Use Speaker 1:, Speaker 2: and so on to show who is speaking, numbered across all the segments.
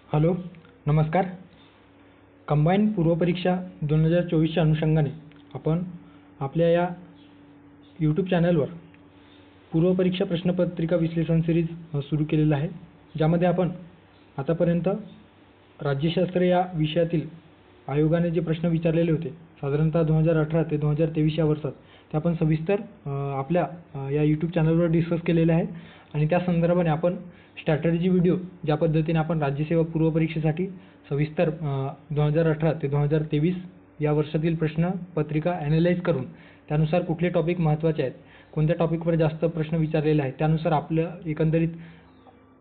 Speaker 1: Hello, नमस्कार. Combine पूर्वपरीक्षा 2024च्या अनुषंगाने आपण आपल्या या यूट्यूब चॅनलवर पूर्वपरीक्षा प्रश्नपत्रिका विश्लेषण सिरीज सुरू केलेलं आहे, ज्यामध्ये आपण आतापर्यंत राज्यशास्त्र या विषयातील आयोगाने जे प्रश्न विचारलेले होते साधारणतः 2018 ते 2023 या वर्षात ते आपण सविस्तर आपल्या या यूट्यूब चॅनलवर डिस्कस केलेले आहे. आणि त्या संदर्भाने आपण स्ट्रॅटर्जी व्हिडिओ ज्या पद्धतीने आपण राज्यसेवा पूर्वपरीक्षेसाठी सविस्तर 2018 ते 2023 या वर्षातील प्रश्नपत्रिका ॲनालाइज करून त्यानुसार कुठले टॉपिक महत्त्वाचे आहेत, कोणत्या टॉपिकवर जास्त प्रश्न विचारलेले आहेत, त्यानुसार आपलं एकंदरीत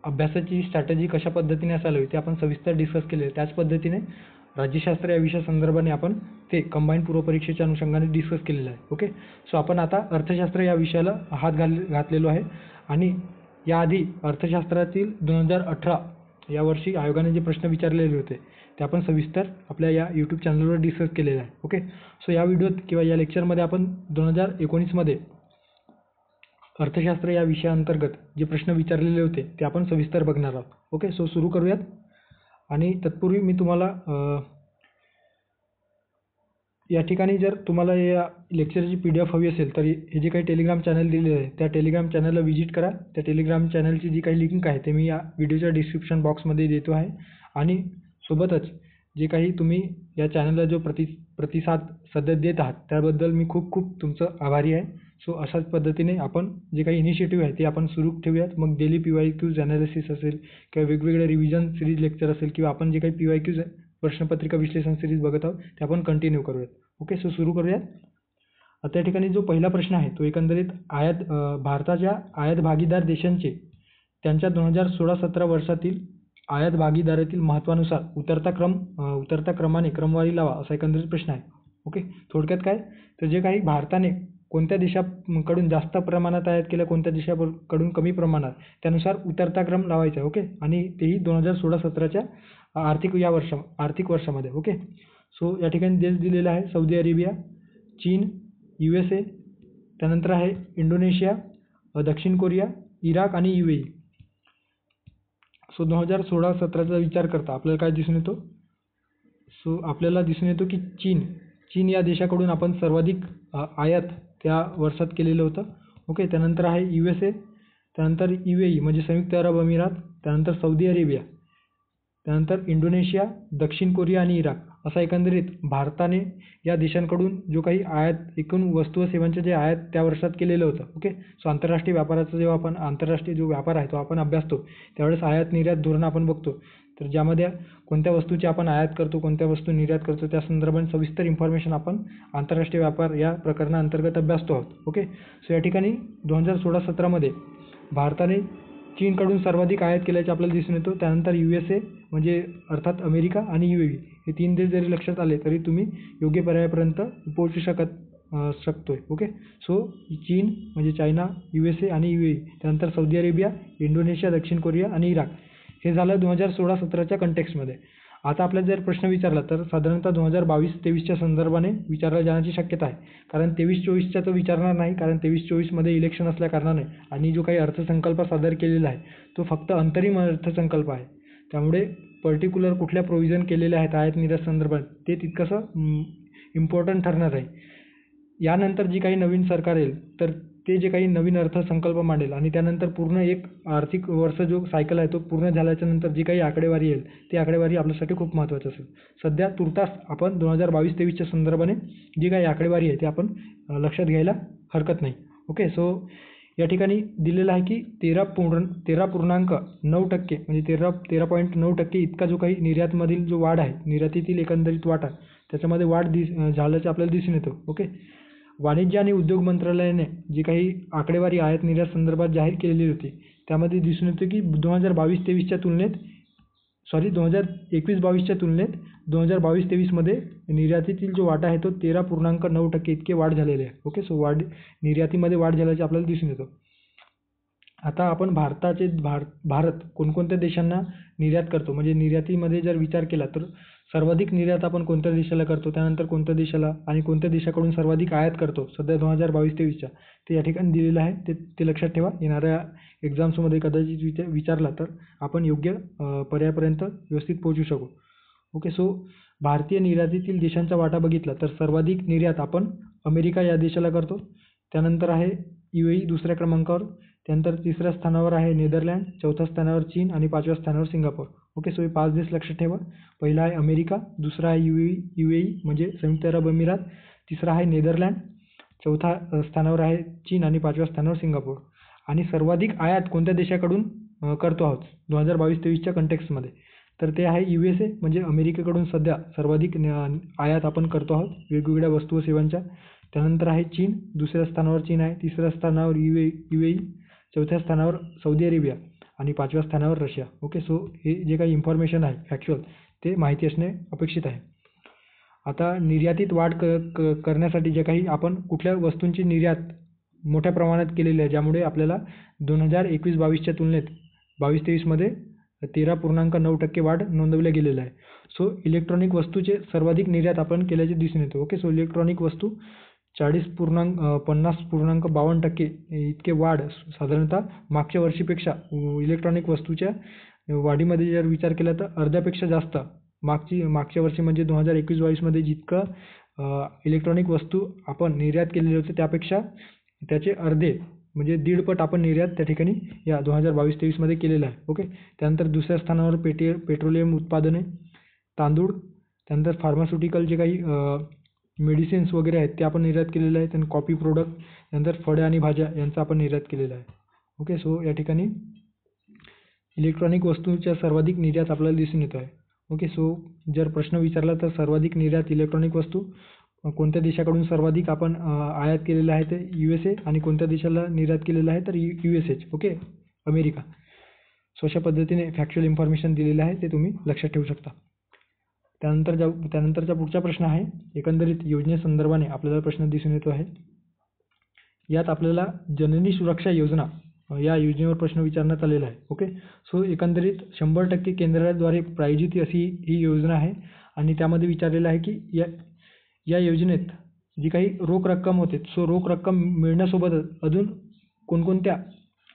Speaker 1: अभ्यासाची स्ट्रॅटजी कशा पद्धतीने असावी ते आपण सविस्तर डिस्कस केले. त्याच पद्धतीने राज्यशास्त्र या विषयासंदर्भाने आपण ते कंबाईन पूर्वपरीक्षेच्या अनुषंगाने डिस्कस केलेलं आहे. ओके, सो आपण आता अर्थशास्त्र या विषयाला हात घातलेलो आहे. आणि याआधी अर्थशास्त्रातील 2018 या वर्षी आयोगाने जे प्रश्न विचारलेले होते ते आपण सविस्तर आपल्या या यूट्यूब चॅनलवर डिस्कस केलेलं आहे. ओके, सो या व्हिडिओत किंवा या लेक्चरमध्ये आपण 2019मध्ये अर्थशास्त्र या विषयाअंतर्गत जे प्रश्न विचारलेले होते ते आपण सविस्तर बघणार आहोत. ओके, सो सुरू करूयात. आणि तत्पूर्वी मी तुम्हाला या ठिकाणी जर तुम्हाला या लेक्चरची PDF हवी असेल तर हे जे काही टेलिग्राम चॅनल दिलेलं आहे त्या टेलिग्राम चॅनलला व्हिजिट करा. त्या टेलिग्राम चॅनलची जी काही लिंक आहे ते मी या व्हिडिओच्या डिस्क्रिप्शन बॉक्समध्ये देतो आहे. आणि सोबतच जे काही तुम्ही या चॅनलला जो प्रतिसाद सध्या देत आहात त्याबद्दल मी खूप खूप तुमचं आभारी आहे. सो अशाच पद्धतीने आपण जे काही इनिशिएटिव्ह आहे ते आपण सुरू ठेवूयात. मग डेली PYQs ॲनालिसिस असेल किंवा वेगवेगळे रिव्हिजन सिरीज लेक्चर असेल किंवा आपण जे काही PYQs प्रश्नपत्रिका विश्लेषण सिरीज बघत आहोत ते आपण कंटिन्यू करूयात. ओके, सो सुरू करूयात. आता या ठिकाणी जो पहिला प्रश्न आहे तो एकंदरीत भारताच्या आयात भागीदार देशांचे त्यांच्या 2016-17 वर्षातील आयात भागीदारीतील महत्त्वानुसार उतरत्या क्रमाने क्रमवारी लावा असा एकंदरीत प्रश्न आहे. ओके, थोडक्यात काय तर जे काही भारताने कोणत्या देशाकडून जास्त प्रमाणात आयात केलं, कोणत्या देशाकडून कमी प्रमाणात, त्यानुसार उतरता क्रम लावायचा. ओके, आणि तेही 2016-17च्या आर्थिक वर्षामध्ये. ओके, सो या ठिकाणी देश दिलेला आहे सौदी अरेबिया, चीन, USA, त्यानंतर आहे इंडोनेशिया, दक्षिण कोरिया, इराक आणि UAE. सो 2016-17चा विचार करता आपल्याला काय दिसून येतो? सो आपल्याला दिसून येतो की चीन या देशाकडून आपण सर्वाधिक आयात त्या वर्षात केलेलं होतं. ओके, त्यानंतर आहे USA, त्यानंतर UAE म्हणजे संयुक्त अरब अमिरात, त्यानंतर सौदी अरेबिया, त्यानंतर इंडोनेशिया, दक्षिण कोरिया आणि इराक असा एकंदरीत भारताने या देशांकडून जो काही आयात एकूण वस्तू व सेवांचे जे आयात त्या वर्षात केलेलं होतं. ओके, सो आंतरराष्ट्रीय व्यापाराचा जेव्हा आपण आंतरराष्ट्रीय जो व्यापार आहे तो आपण अभ्यासतो त्यावेळेस आयात निर्यात धोरण आपण बघतो. तर ज्यामध्ये कोणत्या वस्तूची आपण आयात करतो, कोणत्या वस्तू निर्यात करतो त्या संदर्भाने सविस्तर इन्फॉर्मेशन आपण आंतरराष्ट्रीय व्यापार या प्रकरणाअंतर्गत अभ्यासतो आहोत. ओके, सो या ठिकाणी 2016-17मध्ये भारताने चीनकडून सर्वाधिक आयात केल्याचे आपल्याला दिसून येतो. त्यानंतर USA म्हणजे अर्थात अमेरिका आणि UAE हे 3 देश जरी लक्षात आले तरी तुम्ही योग्य पर्यायापर्यंत पोहोचू शकतोय. ओके, सो चीन म्हणजे चायना, USA आणि UAE, त्यानंतर सौदी अरेबिया, इंडोनेशिया, दक्षिण कोरिया आणि इराक हे झालं 2016-17च्या कंटेक्स्टमध्ये. आता आपल्याला जर प्रश्न विचारला तर साधारणतः 2022-23च्या संदर्भाने विचारला जाण्याची शक्यता आहे. कारण 23-24चा तो विचारणार नाही, कारण 23-24मध्ये इलेक्शन असल्या कारणाने आणि जो काही अर्थसंकल्प सादर केलेला आहे तो फक्त अंतरिम अर्थसंकल्प आहे. त्यामुळे पर्टिक्युलर कुठल्या प्रोव्हिजन केलेल्या आहेत आयात निर्यात संदर्भात ते तितकंसं इम्पॉर्टंट ठरणार आहे. यानंतर जी काही नवीन सरकार येईल तर ते जे काही नवीन अर्थसंकल्प मांडेल आणि त्यानंतर पूर्ण एक आर्थिक वर्ष जो सायकल आहे तो पूर्ण झाल्याच्या नंतर जी काही आकडेवारी येईल ती आकडेवारी आपल्यासाठी खूप महत्त्वाची असेल. सध्या तुर्तास आपण 2022-23च्या संदर्भाने जी काही आकडेवारी आहे ती आपण लक्षात घ्यायला हरकत नाही. ओके, सो या ठिकाणी दिलेलं आहे की 13.9% म्हणजे 13.9% इतका जो काही निर्यातमधील जो वाढ आहे, निर्यातीतील एकंदरीत वाटा त्याच्यामध्ये वाढ झाल्याचं आपल्याला दिसून येतं. ओके, वाणिज्य आणि उद्योग मंत्रालयाने जी काही आकडेवारी आयात निर्यात संदर्भात जाहीर केलेली होती त्यामध्ये दिसून येतं की 2021-22च्या तुलनेत 2022-23मध्ये निर्यातीतील जो वाटा आहे तो 13.9% इतके वाढ झालेले आहे. ओके, सो निर्यातीमध्ये वाढ झाल्याचे आपल्याला दिसून येतं. आता आपण भारत कोणकोणत्या देशांना निर्यात करतो, म्हणजे निर्यातीमध्ये जर विचार केला तर सर्वाधिक निर्यात आपण कोणत्या देशाला करतो, त्यानंतर कोणत्या देशाला आणि कोणत्या देशाकडून सर्वाधिक आयात करतो सध्या 2022-23च्या, ते या ठिकाणी दिलेलं आहे. ते लक्षात ठेवा. येणाऱ्या एक्झाम्समध्ये कदाचित विचारला तर आपण योग्य पर्यायापर्यंत व्यवस्थित पोहोचू शकू. ओके. सो भारतीय निर्यातीतील देशांचा वाटा बघितला तर सर्वाधिक निर्यात आपण अमेरिका या देशाला करतो. त्यानंतर आहे UAE दुसऱ्या क्रमांकावर. त्यानंतर तिसऱ्या स्थानावर आहे नेदरलँड, चौथ्या स्थानावर चीन आणि पाचव्या स्थानावर सिंगापूर. ओके. सो हे 5 देश लक्षात ठेवा. पहिला आहे अमेरिका, दुसरा आहे UAE म्हणजे संयुक्त अरब अमिरात, तिसरा आहे नेदरलँड, चौथ्या स्थानावर आहे चीन आणि पाचव्या स्थानावर सिंगापूर. आणि सर्वाधिक आयात कोणत्या देशाकडून करतो आहोत 2022-23च्या कंटेक्स्टमध्ये, तर ते आहे USA म्हणजे अमेरिकेकडून सध्या सर्वाधिक आयात आपण करतो आहोत वेगवेगळ्या वस्तू व सेवांच्या. त्यानंतर आहे चीन, दुसऱ्या स्थानावर चीन आहे, तिसऱ्या स्थानावर UAE, चौथ्या स्थानावर सौदी अरेबिया आणि पाचव्या स्थानावर रशिया. ओके. सो हे जे काही इन्फॉर्मेशन आहे फॅक्च्युअल ते माहिती असणे अपेक्षित आहे. आता निर्यातीत वाढ करण्यासाठी जे काही आपण कुठल्या वस्तूंची निर्यात मोठ्या प्रमाणात केलेली आहे, ज्यामुळे आपल्याला 2021-22च्या तुलनेत 22-23मध्ये 13.9% वाढ नोंदवल्या गेलेलं आहे. सो इलेक्ट्रॉनिक वस्तूचे सर्वाधिक निर्यात आपण केल्याचे दिसून येतो. ओके. सो इलेक्ट्रॉनिक वस्तू 50.52% इतके वाढ साधारणतः मागच्या वर्षीपेक्षा इलेक्ट्रॉनिक वस्तूच्या वाढीमध्ये जर विचार केला तर अर्ध्यापेक्षा जास्त मागच्या वर्षी म्हणजे 2021-22मध्ये जितकं इलेक्ट्रॉनिक वस्तू आपण निर्यात केलेले होते त्यापेक्षा त्याचे अर्धे म्हणजे 1.5 आपण निर्यात त्या ठिकाणी या 2022-23मध्ये केलेलं आहे. ओके. त्यानंतर दुसऱ्या स्थानावर पेट्रोलियम उत्पादने, तांदूळ, त्यानंतर फार्मास्युटिकल जे काही मेडिसिन्स वगैरे आहेत ते आपण निर्यात केलेलं आहे. त्यानंतर कॉफी प्रोडक्ट, त्यानंतर फळे आणि भाज्या यांचा आपण निर्यात केलेला आहे. ओके. सो या ठिकाणी इलेक्ट्रॉनिक वस्तूंच्या सर्वाधिक निर्यात आपल्याला दिसून येतो आहे. ओके. सो जर प्रश्न विचारला तर सर्वाधिक निर्यात इलेक्ट्रॉनिक वस्तू कोणत्या देशाकडून सर्वाधिक आपण आयात केलेलं आहे ते USA आणि कोणत्या देशाला निर्यात केलेलं आहे तर USA. ओके. अमेरिका. सो अशा पद्धतीने फॅक्च्युअल इन्फॉर्मेशन दिलेलं आहे ते तुम्ही लक्षात ठेवू शकता. त्यानंतरचा पुढचा प्रश्न आहे एकंदरीत योजनेसंदर्भाने आपल्याला प्रश्न दिसून येतो आहे. यात आपल्याला जननी सुरक्षा योजना या योजनेवर प्रश्न विचारण्यात आलेला आहे. ओके. सो एकंदरीत 100% केंद्राद्वारे प्रायोजित अशी ही योजना आहे आणि त्यामध्ये विचारलेलं आहे की या योजनेत जी काही रोख रक्कम होते, सो रोख रक्कम मिळण्यासोबतच अजून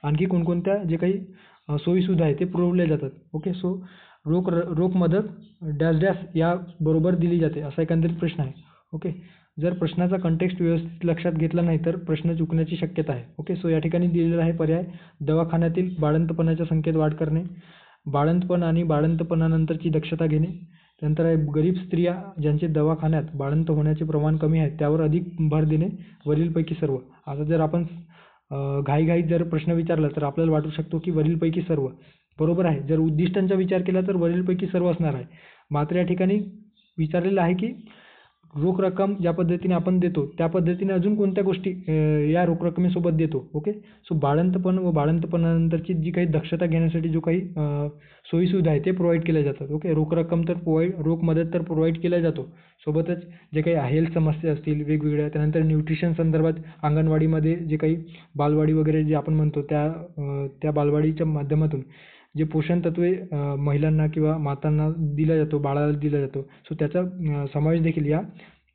Speaker 1: आणखी कोणकोणत्या जे काही सोयीसुविधा आहे ते पुरवल्या जातात. ओके. सो रोख मदत डॅश डॅश याबरोबर दिली जाते असा एकंदरीत प्रश्न आहे. ओके. जर प्रश्नाचा कंटेक्स्ट व्यवस्थित लक्षात घेतला नाही तर प्रश्न चुकण्याची शक्यता आहे. ओके. सो या ठिकाणी दिलेला आहे पर्याय दवाखान्यातील बाळंतपणाच्या संख्येत वाढ करणे, बाळंतपण आणि बाळंतपणानंतरची दक्षता घेणे, त्यानंतर आहे गरीब स्त्रिया ज्यांचे दवाखान्यात बाळंत होण्याचे प्रमाण कमी आहे त्यावर अधिक भर देणे, वरीलपैकी सर्व. आता जर आपण घाईघाईत जर प्रश्न विचारला तर आपल्याला वाटू शकतो की वरीलपैकी सर्व बरोबर आहे. जर उद्दिष्टांचा विचार केला तर वरीलपैकी सर्व असणार आहे. मात्र या ठिकाणी विचारलेलं आहे की रोख रक्कम ज्या पद्धतीने आपण देतो त्या पद्धतीने अजून कोणत्या गोष्टी या रोख रकमेसोबत देतो. ओके. सो बाळंतपण व बाळंतपणानंतरची जी काही दक्षता घेण्यासाठी जो काही सोयीसुविधा आहे ते प्रोव्हाइड केल्या जातात. ओके. रोख रक्कम तर रोख मदत तर प्रोव्हाइड केल्या जातो, सोबतच जे काही हेल्थ समस्या असतील वेगवेगळ्या, त्यानंतर न्यूट्रिशन संदर्भात अंगणवाडीमध्ये जे काही बालवाडी वगैरे जे आपण म्हणतो त्या बालवाडीच्या माध्यमातून जे पोषण तत्वे महिलांना किंवा मातांना दिला जातो, बाळाला दिला जातो, सो त्याचा समावेश देखील या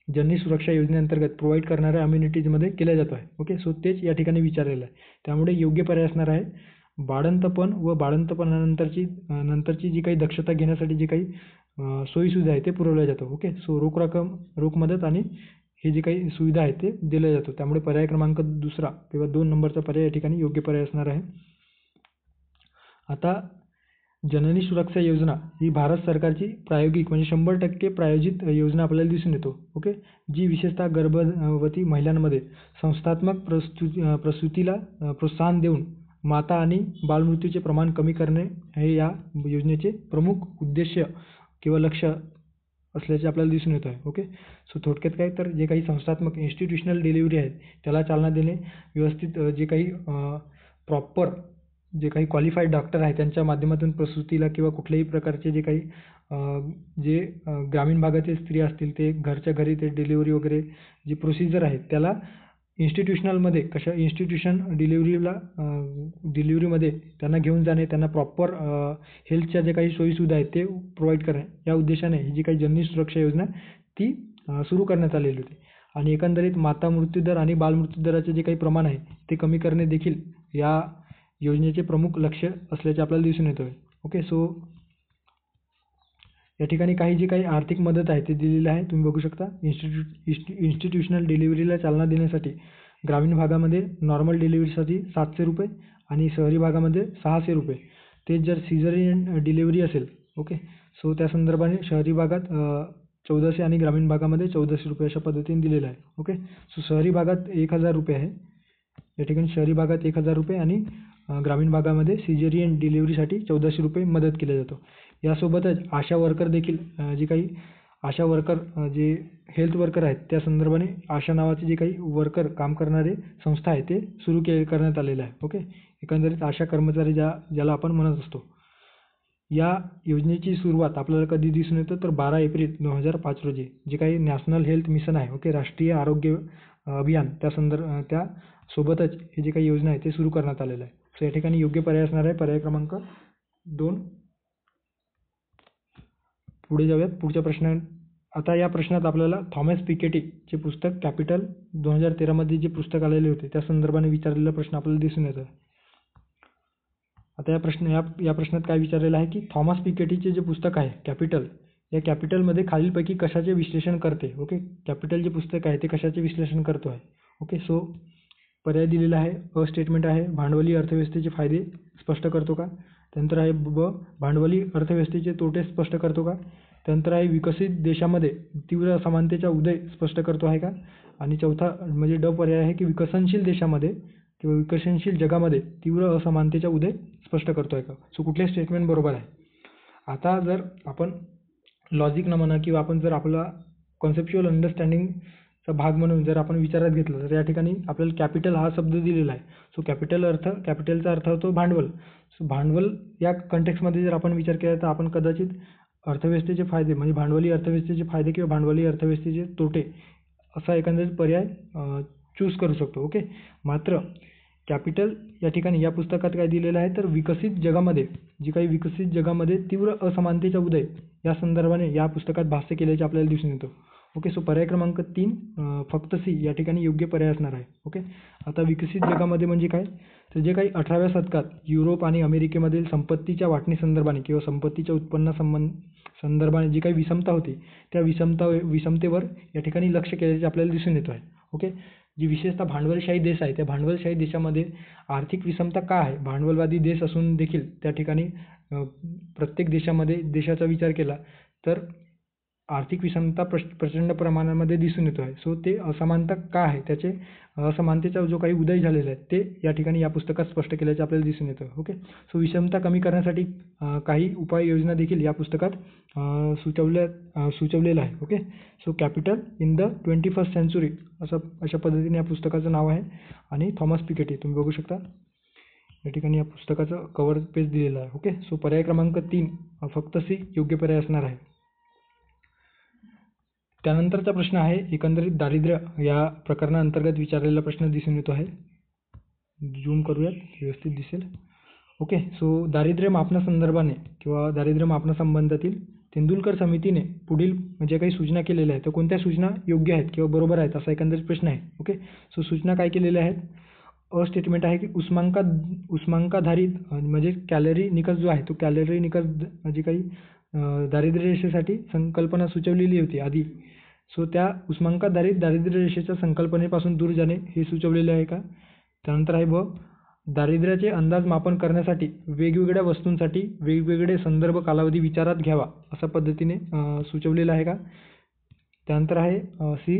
Speaker 1: जननी सुरक्षा योजनेअंतर्गत प्रोव्हाइड करणाऱ्या अम्युनिटीजमध्ये केला जातो आहे. ओके. सो तेच या ठिकाणी विचारलेलं आहे. त्यामुळे योग्य पर्याय असणार आहे बाळंतपण व बाळंतपणानंतरची जी काही दक्षता घेण्यासाठी जी काही सोयीसुविधा आहे ते पुरवल्या जातं. ओके. सो रोख रक्कम, रोख मदत आणि हे जे काही सुविधा आहे ते दिल्या जातो. त्यामुळे पर्याय क्रमांक 2 किंवा 2 नंबरचा पर्याय या ठिकाणी योग्य पर्याय असणार आहे. आता जननी सुरक्षा योजना ही भारत सरकारची प्रायोगिक म्हणजे 100% प्रायोजित योजना आपल्याला दिसून येतो. ओके. जी विशेषतः गर्भवती महिलांमध्ये संस्थात्मक प्रसूतीला प्रोत्साहन देऊन माता आणि बालमृत्यूचे प्रमाण कमी करणे हे या योजनेचे प्रमुख उद्देश्य किंवा लक्ष्य असल्याचे आपल्याला दिसून येत आहे. ओके. सो थोडक्यात काय तर जे काही संस्थात्मक इन्स्टिट्यूशनल डिलिव्हरी आहेत त्याला चालना देणे, व्यवस्थित जे काही प्रॉपर जे काही क्वालिफाईड डॉक्टर आहेत त्यांच्या माध्यमातून प्रसूतीला किंवा कुठल्याही प्रकारचे जे काही जे ग्रामीण भागातील स्त्रिया असतील ते घरच्या घरी ते डिलिव्हरी वगैरे जी प्रोसिजर आहे त्याला इन्स्टिट्यूशनलमध्ये डिलिव्हरीमध्ये त्यांना घेऊन जाणे, त्यांना प्रॉपर हेल्थच्या जे काही सोयीसुविधा आहेत ते प्रोव्हाइड करणे, या उद्देशाने ही जी काही जननी सुरक्षा योजना ती सुरू करण्यात आलेली होती. आणि एकंदरीत माता मृत्यूदर आणि बालमृत्यूदराचे जे काही प्रमाण आहे ते कमी करणे देखील या योजनेचे प्रमुख लक्ष्य असल्याचे आपल्याला दिसून येतं आहे. ओके, सो या ठिकाणी जी काही आर्थिक मदत आहे ते दिलेली आहे, तुम्ही बघू शकता. इन्स्टिट्यूशनल डिलिव्हरीला चालना देण्यासाठी ग्रामीण भागामध्ये नॉर्मल डिलिव्हरीसाठी 700 रुपये आणि शहरी भागामध्ये 600 रुपये. तेच जर सिझेरियन डिलिव्हरी असेल, ओके, सो त्या संदर्भाने शहरी भागात 1400 आणि ग्रामीण भागामध्ये 1400 रुपये अशा पद्धतीने दिलेलं आहे. ओके, सो शहरी भागात 1000 रुपये आहे. या ठिकाणी शहरी भागात 1000 रुपये आणि ग्रामीण भागामध्ये सिझेरियन डिलिव्हरीसाठी 1400 रुपये मदत केली जातो. यासोबतच आशा वर्कर देखील जे काही आशा वर्कर जे हेल्थ वर्कर आहेत त्या संदर्भाने आशा नावाचे जे काही वर्कर काम करणारे संस्था आहे ते सुरू करण्यात आलेलं आहे. ओके, एकंदरीत आशा कर्मचारी ज्याला आपण म्हणत असतो. या योजनेची सुरुवात आपल्याला कधी दिसून येतं तर 12 एप्रिल 2005 रोजी जे काही नॅशनल हेल्थ मिशन आहे, ओके, राष्ट्रीय आरोग्य अभियान त्या सोबतच हे जे काही योजना आहे ते सुरू करण्यात आलेलं आहे. सो या ठिकाणी योग्य पर्याय असणार आहे पर्याय क्रमांक 2. पुढे जाऊयात पुढच्या प्रश्न. आता या प्रश्नात आपल्याला थॉमस पिकेटीचे पुस्तक कॅपिटल 2013 मध्ये जे पुस्तक आलेले होते त्या संदर्भाने विचारलेला प्रश्न आपल्याला दिसून येतो. आता या प्रश्नात काय विचारलेलं आहे की थॉमस पिकेटीचे जे पुस्तक आहे कॅपिटल, या कॅपिटलमध्ये खालीलपैकी कशाचे विश्लेषण करते. ओके, कॅपिटल जे पुस्तक आहे ते कशाचे विश्लेषण करतो आहे. ओके, सो पर्याय दिलेला आहे. अ स्टेटमेंट आहे भांडवली अर्थव्यवस्थेचे फायदे स्पष्ट करतो का. त्यानंतर आहे ब भांडवली अर्थव्यवस्थेचे तोटे स्पष्ट करतो का. त्यानंतर आहे विकसित देशामध्ये तीव्र असमानतेचा उदय स्पष्ट करतो आहे का. आणि चौथा म्हणजे ड पर्याय आहे की विकसनशील देशामध्ये किंवा विकसनशील जगामध्ये तीव्र असमानतेचा उदय स्पष्ट करतो आहे का. सो कुठले स्टेटमेंट बरोबर आहे. आता जर आपण लॉजिकनं म्हणा किंवा आपण जर आपला कॉन्सेप्च्युअल अंडरस्टँडिंगचा भाग म्हणून जर आपण विचारात घेतलं तर या ठिकाणी आपल्याला कॅपिटल हा शब्द दिलेला आहे. सो कॅपिटलचा अर्थ होतो भांडवल. सो भांडवल या कंटेक्समध्ये जर आपण विचार केला तर आपण कदाचित अर्थव्यवस्थेचे फायदे म्हणजे भांडवली अर्थव्यवस्थेचे फायदे किंवा भांडवली अर्थव्यवस्थेचे तोटे असा एकंदरीत पर्याय चूज करू शकतो. ओके, मात्र कॅपिटल या ठिकाणी या पुस्तकात काय दिलेलं आहे तर विकसित जगामध्ये तीव्र असमानतेचा उदय या संदर्भाने या पुस्तकात भाष्य केल्याचे आपल्याला दिसून येतं. ओके, सो पर्याय क्रमांक 3 फक्त सी या ठिकाणी योग्य पर्याय असणार आहे. ओके, आता विकसित जगामध्ये म्हणजे काय तर जे काही 18व्या शतकात युरोप आणि अमेरिकेमधील संपत्तीच्या वाटणी संदर्भाने किंवा संपत्तीच्या उत्पन्न संदर्भाने जी काही विषमता होती त्या विषमतेवर या ठिकाणी लक्ष केल्याचे आपल्याला दिसून येतो आहे. ओके, जी विशेषतः भांडवलशाही देश आहे त्या भांडवलशाही देशामध्ये आर्थिक विषमता का आहे. भांडवलवादी देश असून देखील त्या ठिकाणी प्रत्येक देशाचा विचार केला तर आर्थिक विषमता प्रचंड प्रमाणामध्ये दिसून येतो आहे. सो ते असमानता का आहे त्याचे असमानतेचा जो काही उदय झालेला आहे ते या ठिकाणी या पुस्तकात स्पष्ट केल्याचे आपल्याला दिसून येतं. ओके, सो विषमता कमी करण्यासाठी काही उपाययोजना देखील या पुस्तकात सुचवलेलं आहे. Okay, so capital in the 21st century अशा पद्धतीने या पुस्तकाचं नाव आहे आणि थॉमस पिकेटी तुम्ही बघू शकता या ठिकाणी या पुस्तकाचं कव्हर पेज दिलेलं आहे. ओके, सो पर्याय क्रमांक 3 फक्त सी योग्य पर्याय असणार आहे. त्यानंतरचा प्रश्न आहे एकंदरीत दारिद्र्य या प्रकरणाअंतर्गत विचारलेला प्रश्न दिसून येतो आहे. झूम करूयात व्यवस्थित दिसेल. ओके, सो दारिद्र्य मापनासंदर्भाने किंवा दारिद्र्य मापनासंबंधातील तेंडुलकर समितीने पुढील जे काही सूचना केलेल्या आहेत तर कोणत्या सूचना योग्य आहेत किंवा बरोबर आहेत असा एकंदरीत प्रश्न आहे. ओके, सो सूचना काय केलेल्या आहेत. अ स्टेटमेंट आहे की उष्मांकाधारित म्हणजे कॅलरी निकष जो आहे तो कॅलरी निकष जी काही दारिद्र्य रेषेसाठी संकल्पना सुचवलेली होती आधी. सो त्या उष्मांकाधारित दारिद्र्य रेषेच्या संकल्पनेपासून दूर जाणे हे सुचवलेले आहे का. त्यानंतर आहे ब दारिद्र्याचे अंदाज मापन करण्यासाठी वेगवेगळ्या वस्तूंसाठी वेगवेगळे संदर्भ कालावधी विचारात घ्यावा अशा पद्धतीने सुचवलेलं आहे का. त्यानंतर आहे सी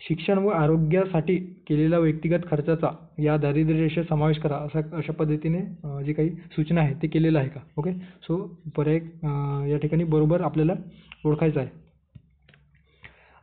Speaker 1: शिक्षण व आरोग्यासाठी केलेला व्यक्तिगत खर्चाचा या दारिद्र्य रेषेत समावेश करा अशा पद्धतीने जे काही सूचना आहे ते केलेलं आहे का. ओके, सो पर्याय या ठिकाणी बरोबर आपल्याला ओळखायचं आहे.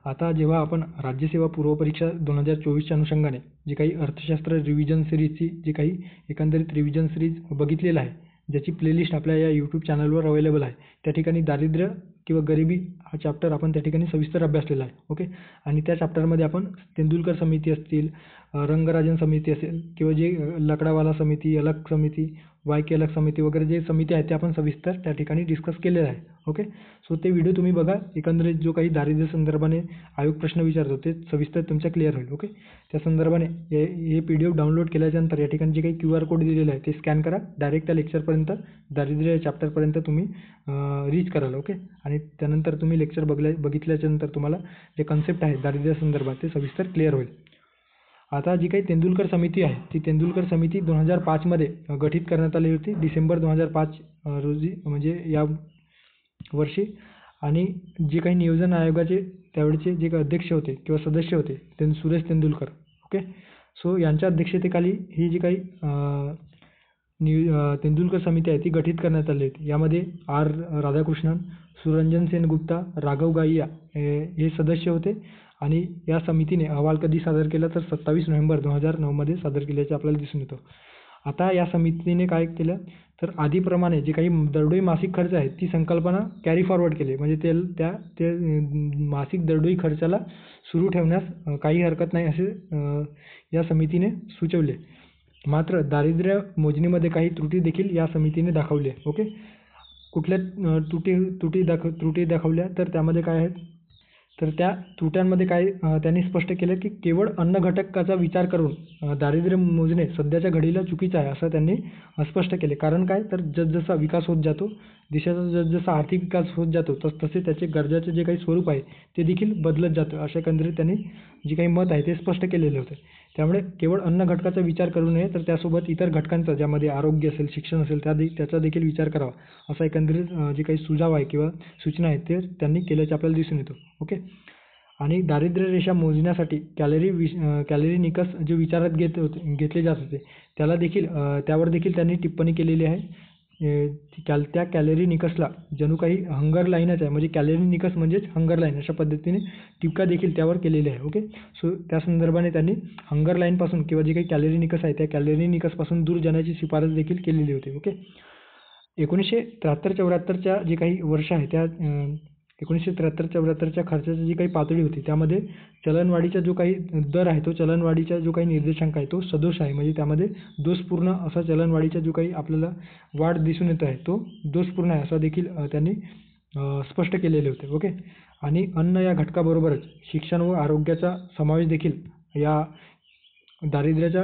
Speaker 1: आता जेव्हा आपण राज्यसेवा पूर्वपरीक्षा 2024च्या अनुषंगाने जे काही अर्थशास्त्र रिव्हिजन सिरीजची जे काही एकंदरीत रिव्हिजन सिरीज बघितलेलं आहे ज्याची प्लेलिस्ट आपल्या या यूट्यूब चॅनलवर अवेलेबल आहे त्या ठिकाणी दारिद्र्य किंवा गरिबी हा चॅप्टर आपण त्या ठिकाणी सविस्तर अभ्यासलेला आहे. ओके. आणि त्या चॅप्टरमध्ये आपण तेंडुलकर समिती असतील, रंगराजन समिती असेल किंवा जे लकडावाला समिती, अलग समिती, वाय अलग समिती वगैरे जे समिती आहेत ते आपण सविस्तर त्या ठिकाणी डिस्कस केलेलं आहे. ओके. सो ते व्हिडिओ तुम्ही बघा. एकंदरीत जो काही दारिद्र्य संदर्भाने आयोग प्रश्न विचारतो ते सविस्तर तुमच्या क्लिअर होईल. ओके. त्या संदर्भाने हे PDF डाउनलोड केल्याच्यानंतर या ठिकाणी जे काही QR कोड दिलेला आहे ते स्कॅन करा. डायरेक्ट त्या लेक्चरपर्यंत, दारिद्र्य चॅप्टरपर्यंत तुम्ही रीच कराल. ओके. आणि त्यानंतर तुम्ही लेक्चर बघितल्याच्यानंतर तुम्हाला जे कन्सेप्ट आहे दारिद्र्य संदर्भात ते सविस्तर क्लिअर होईल. आता जी काही तेंडुलकर समिती आहे ती तेंडुलकर समिती 2005 मध्ये गठीत करण्यात आली होती. डिसेंबर 2005 रोजी, म्हणजे या वर्षी. आणि जे काही नियोजन आयोगाचे त्यावेळचे जे काही अध्यक्ष होते किंवा सदस्य होते ते सुरेश तेंडुलकर. ओके. सो यांच्या अध्यक्षतेखाली ही जी काही तेंडुलकर समिती आहे ती गठीत करण्यात आली होती. यामध्ये R. राधाकृष्णन, सुरंजन सेनगुप्ता, राघव गाईया हे सदस्य होते. आणि या समितीने अहवाल कधी सादर केला तर 27 नोव्हेंबर 2009 मध्ये सादर केल्याचे आपल्याला दिसून येतं. आता या समितीने काय केलं तर आधीप्रमाणे जे काही दरडोई मासिक खर्च आहे ती संकल्पना कॅरी फॉरवर्ड केली. म्हणजे ते मासिक दरडोई खर्चाला सुरू ठेवण्यास काही हरकत नाही असे या समितीने सुचवले. मात्र दारिद्र्य मोजणीमध्ये काही त्रुटी देखील या समितीने दाखवल्या. ओके. कुठल्या त्रुटी दाखवल्या तर त्यामध्ये काय आहेत तर त्या त्रुट्यांमध्ये काय त्यांनी स्पष्ट केलं की केवळ अन्न घटकाचा विचार करून दारिद्र्य मोजणे सध्याच्या घडीला चुकीचं आहे असं त्यांनी स्पष्ट केले. कारण काय तर जसजसा विकास होत जातो, देशाचा जसजसा आर्थिक विकास होत जातो तसे त्याचे गरजाचे जे काही स्वरूप आहे ते देखील बदलत जातं. अशा एकंदरीत त्यांनी जे काही मत आहे ते स्पष्ट केलेले होते. त्यामुळे केवळ अन्न घटकाचा विचार करू नये तर त्यासोबत इतर घटकांचा, ज्यामध्ये आरोग्य असेल, शिक्षण असेल, त्याचा देखील विचार करावा असा एकंदरीत जे काही सुझाव आहे किंवा सूचना आहेत ते त्यांनी केल्याचे आपल्याला दिसून येतो. ओके. आणि दारिद्र्य रेषा मोजण्यासाठी कॅलरी निकष जे विचारात घेतले जात होते त्यावर देखील त्यांनी टिप्पणी केलेली आहे. त्या कॅलरी निकषला जणू काही हंगर लाईनच आहे, म्हणजे कॅलरी निकष म्हणजेच हंगर लाईन अशा पद्धतीने टीका देखील त्यावर केलेली आहे. ओके. सो त्या संदर्भाने त्यांनी हंगर लाईनपासून किंवा जे काही कॅलरी निकष आहे त्या कॅलरी निकषपासून दूर जाण्याची शिफारस देखील केलेली होती. ओके. 1973-74च्या जे काही वर्ष आहे त्या 1973-74च्या खर्चाची जी काही पातळी होती त्यामध्ये चलनवाढीचा जो काही दर आहे तो चलनवाढीचा जो काही निर्देशांक आहे तो सदोष आहे. म्हणजे त्यामध्ये दोषपूर्ण असा चलनवाढीचा जो काही आपल्याला वाढ दिसून येत आहे तो दोषपूर्ण आहे असं देखील त्यांनी स्पष्ट केलेले होते. ओके. आणि अन्न या घटकाबरोबरच शिक्षण व आरोग्याचा समावेश देखील या दारिद्र्याच्या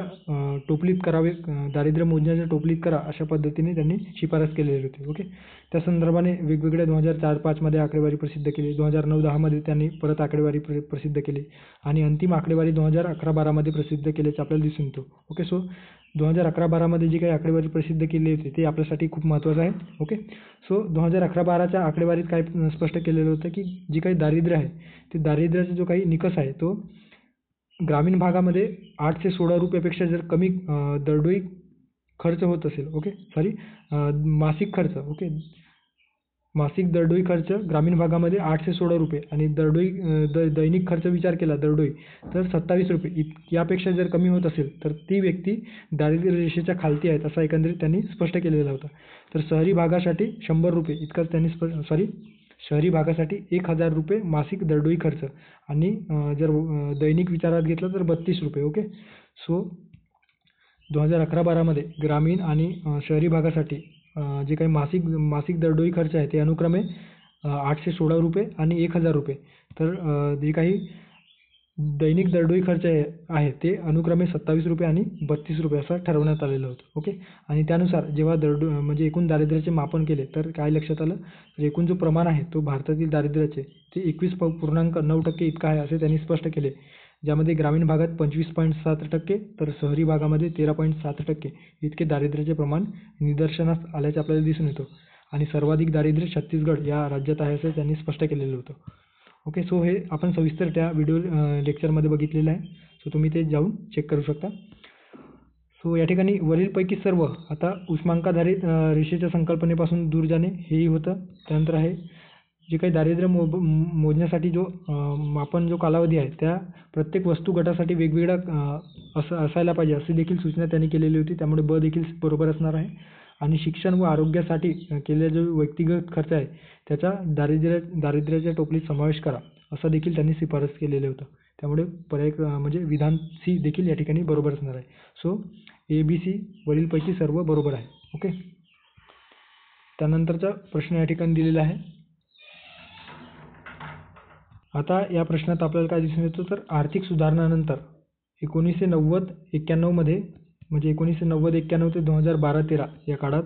Speaker 1: टोपलीत करावे, दारिद्र्य मोजण्याच्या टोपलीत करा अशा पद्धतीने त्यांनी शिफारस केलेली होती. ओके. त्या संदर्भाने वेगवेगळ्या 2004-05 मध्ये आकडेवारी प्रसिद्ध केली, 2009-10 मध्ये त्यांनी परत आकडेवारी प्रसिद्ध केली आणि अंतिम आकडेवारी 2011-12 मध्ये प्रसिद्ध केल्याचे आपल्याला दिसून येतो. ओके. सो 2011-12 मध्ये जी काही आकडेवारी प्रसिद्ध केली होती ते आपल्यासाठी खूप महत्त्वाचं आहे. ओके. सो 2011-12च्या आकडेवारीत काय स्पष्ट केलेलं होतं की जी काही दारिद्र्य आहे ते दारिद्र्याचा जो काही निकष आहे तो ग्रामीण भागामध्ये 8 ते 16 रुपयापेक्षा जर कमी दरडोई खर्च होत असेल, मासिक खर्च, मासिक दरडोई खर्च ग्रामीण भागामध्ये 8 ते 16 रुपये आणि दैनिक खर्च विचार केला दरडोई तर 27 रुपये यापेक्षा जर कमी होत असेल तर ती व्यक्ती दारिद्र्य रेषेच्या खालती आहेत असा एकंदरीत त्यांनी स्पष्ट केलेला होता. तर शहरी भागासाठी 100 रुपये इतकाच त्यांनी शहरी भागासाठी 1000 रुपये मासिक दरडोई खर्च आणि जर दैनिक विचारात घेतला तर 32 रुपये. ओके. सो 2011-12 मध्ये ग्रामीण आणि शहरी भागासाठी जे काही मासिक दरडोई खर्च आहे ते अनुक्रमे 816 रुपये आणि 1000 रुपये. तर जे काही दैनिक दरडोई खर्च आहे ते अनुक्रमे 27 रुपये आणि 32 रुपये असं ठरवण्यात आलेलं होतं. ओके. आणि त्यानुसार जेव्हा म्हणजे एकूण दारिद्र्याचे मापन केले तर काय लक्षात आलं तर एकूण जो प्रमाण आहे तो भारतातील दारिद्र्याचे ते 21.9% इतका आहे असे त्यांनी स्पष्ट केले. ज्यामध्ये ग्रामीण भागात 25.7% तर शहरी भागामध्ये 13.7% इतके दारिद्र्याचे प्रमाण निदर्शनास आल्याचे आपल्याला दिसून येतो. आणि सर्वाधिक दारिद्र्य छत्तीसगड या राज्यात आहे असं त्यांनी स्पष्ट केलेलं होतं. ओके. सो हे आपण सविस्तर त्या व्हिडिओ लेक्चरमध्ये बघितलेलं आहे. सो तुम्ही ते जाऊन चेक करू शकता. सो या ठिकाणी वरीलपैकी सर्व आता उष्मांकाधारित रेषेच्या संकल्पनेपासून दूर जाणे हेही होतं. त्यानंतर आहे जे काही दारिद्र्य मोजण्यासाठी जो मापन जो कालावधी आहे त्या प्रत्येक वस्तू गटासाठी वेगवेगळा असायला पाहिजे अशी देखील सूचना त्यांनी केलेली होती. त्यामुळे ब देखील बरोबर असणार आहे. आणि शिक्षण व आरोग्यासाठी केलेला जो व्यक्तिगत खर्च आहे त्याचा दारिद्र्याच्या टोपलीत समावेश करा, असं देखील त्यांनी शिफारस केलेलं होतं. त्यामुळे पर्याय म्हणजे विधान सी देखील या ठिकाणी बरोबर असणार आहे. सो ABC वरीलपैकी सर्व बरोबर आहे. ओके. त्यानंतरचा प्रश्न या ठिकाणी दिलेला आहे. आता या प्रश्नात आपल्याला काय दिसून येतं, तर आर्थिक सुधारणानंतर 1990-91 मध्ये म्हणजे 1990-91 ते 2012-13 या काळात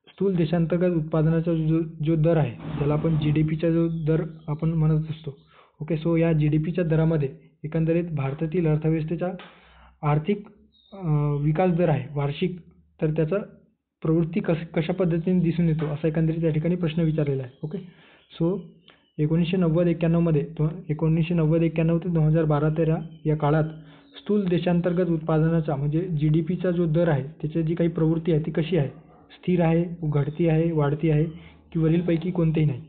Speaker 1: स्थूल देशांतर्गत उत्पादनाचा जो दर आहे, ज्याला आपण GDPचा जो दर आपण म्हणत असतो. ओके. सो या GDPच्या दरामध्ये एकंदरीत भारतातील अर्थव्यवस्थेचा आर्थिक विकास दर आहे वार्षिक, तर त्याचा प्रवृत्ती कशा पद्धतीने दिसून येतो असा एकंदरीत या ठिकाणी प्रश्न विचारलेला आहे. ओके. सो 1990-91 मध्ये 1990-91 ते 2012-13 या काळात स्थूल देशांतर्गत उत्पादनाचा म्हणजे GDPचा जो दर आहे त्याची जी काही प्रवृत्ती आहे ती कशी आहे, स्थिर आहे, घटती आहे, वाढती आहे की वरीलपैकी कोणतेही नाही.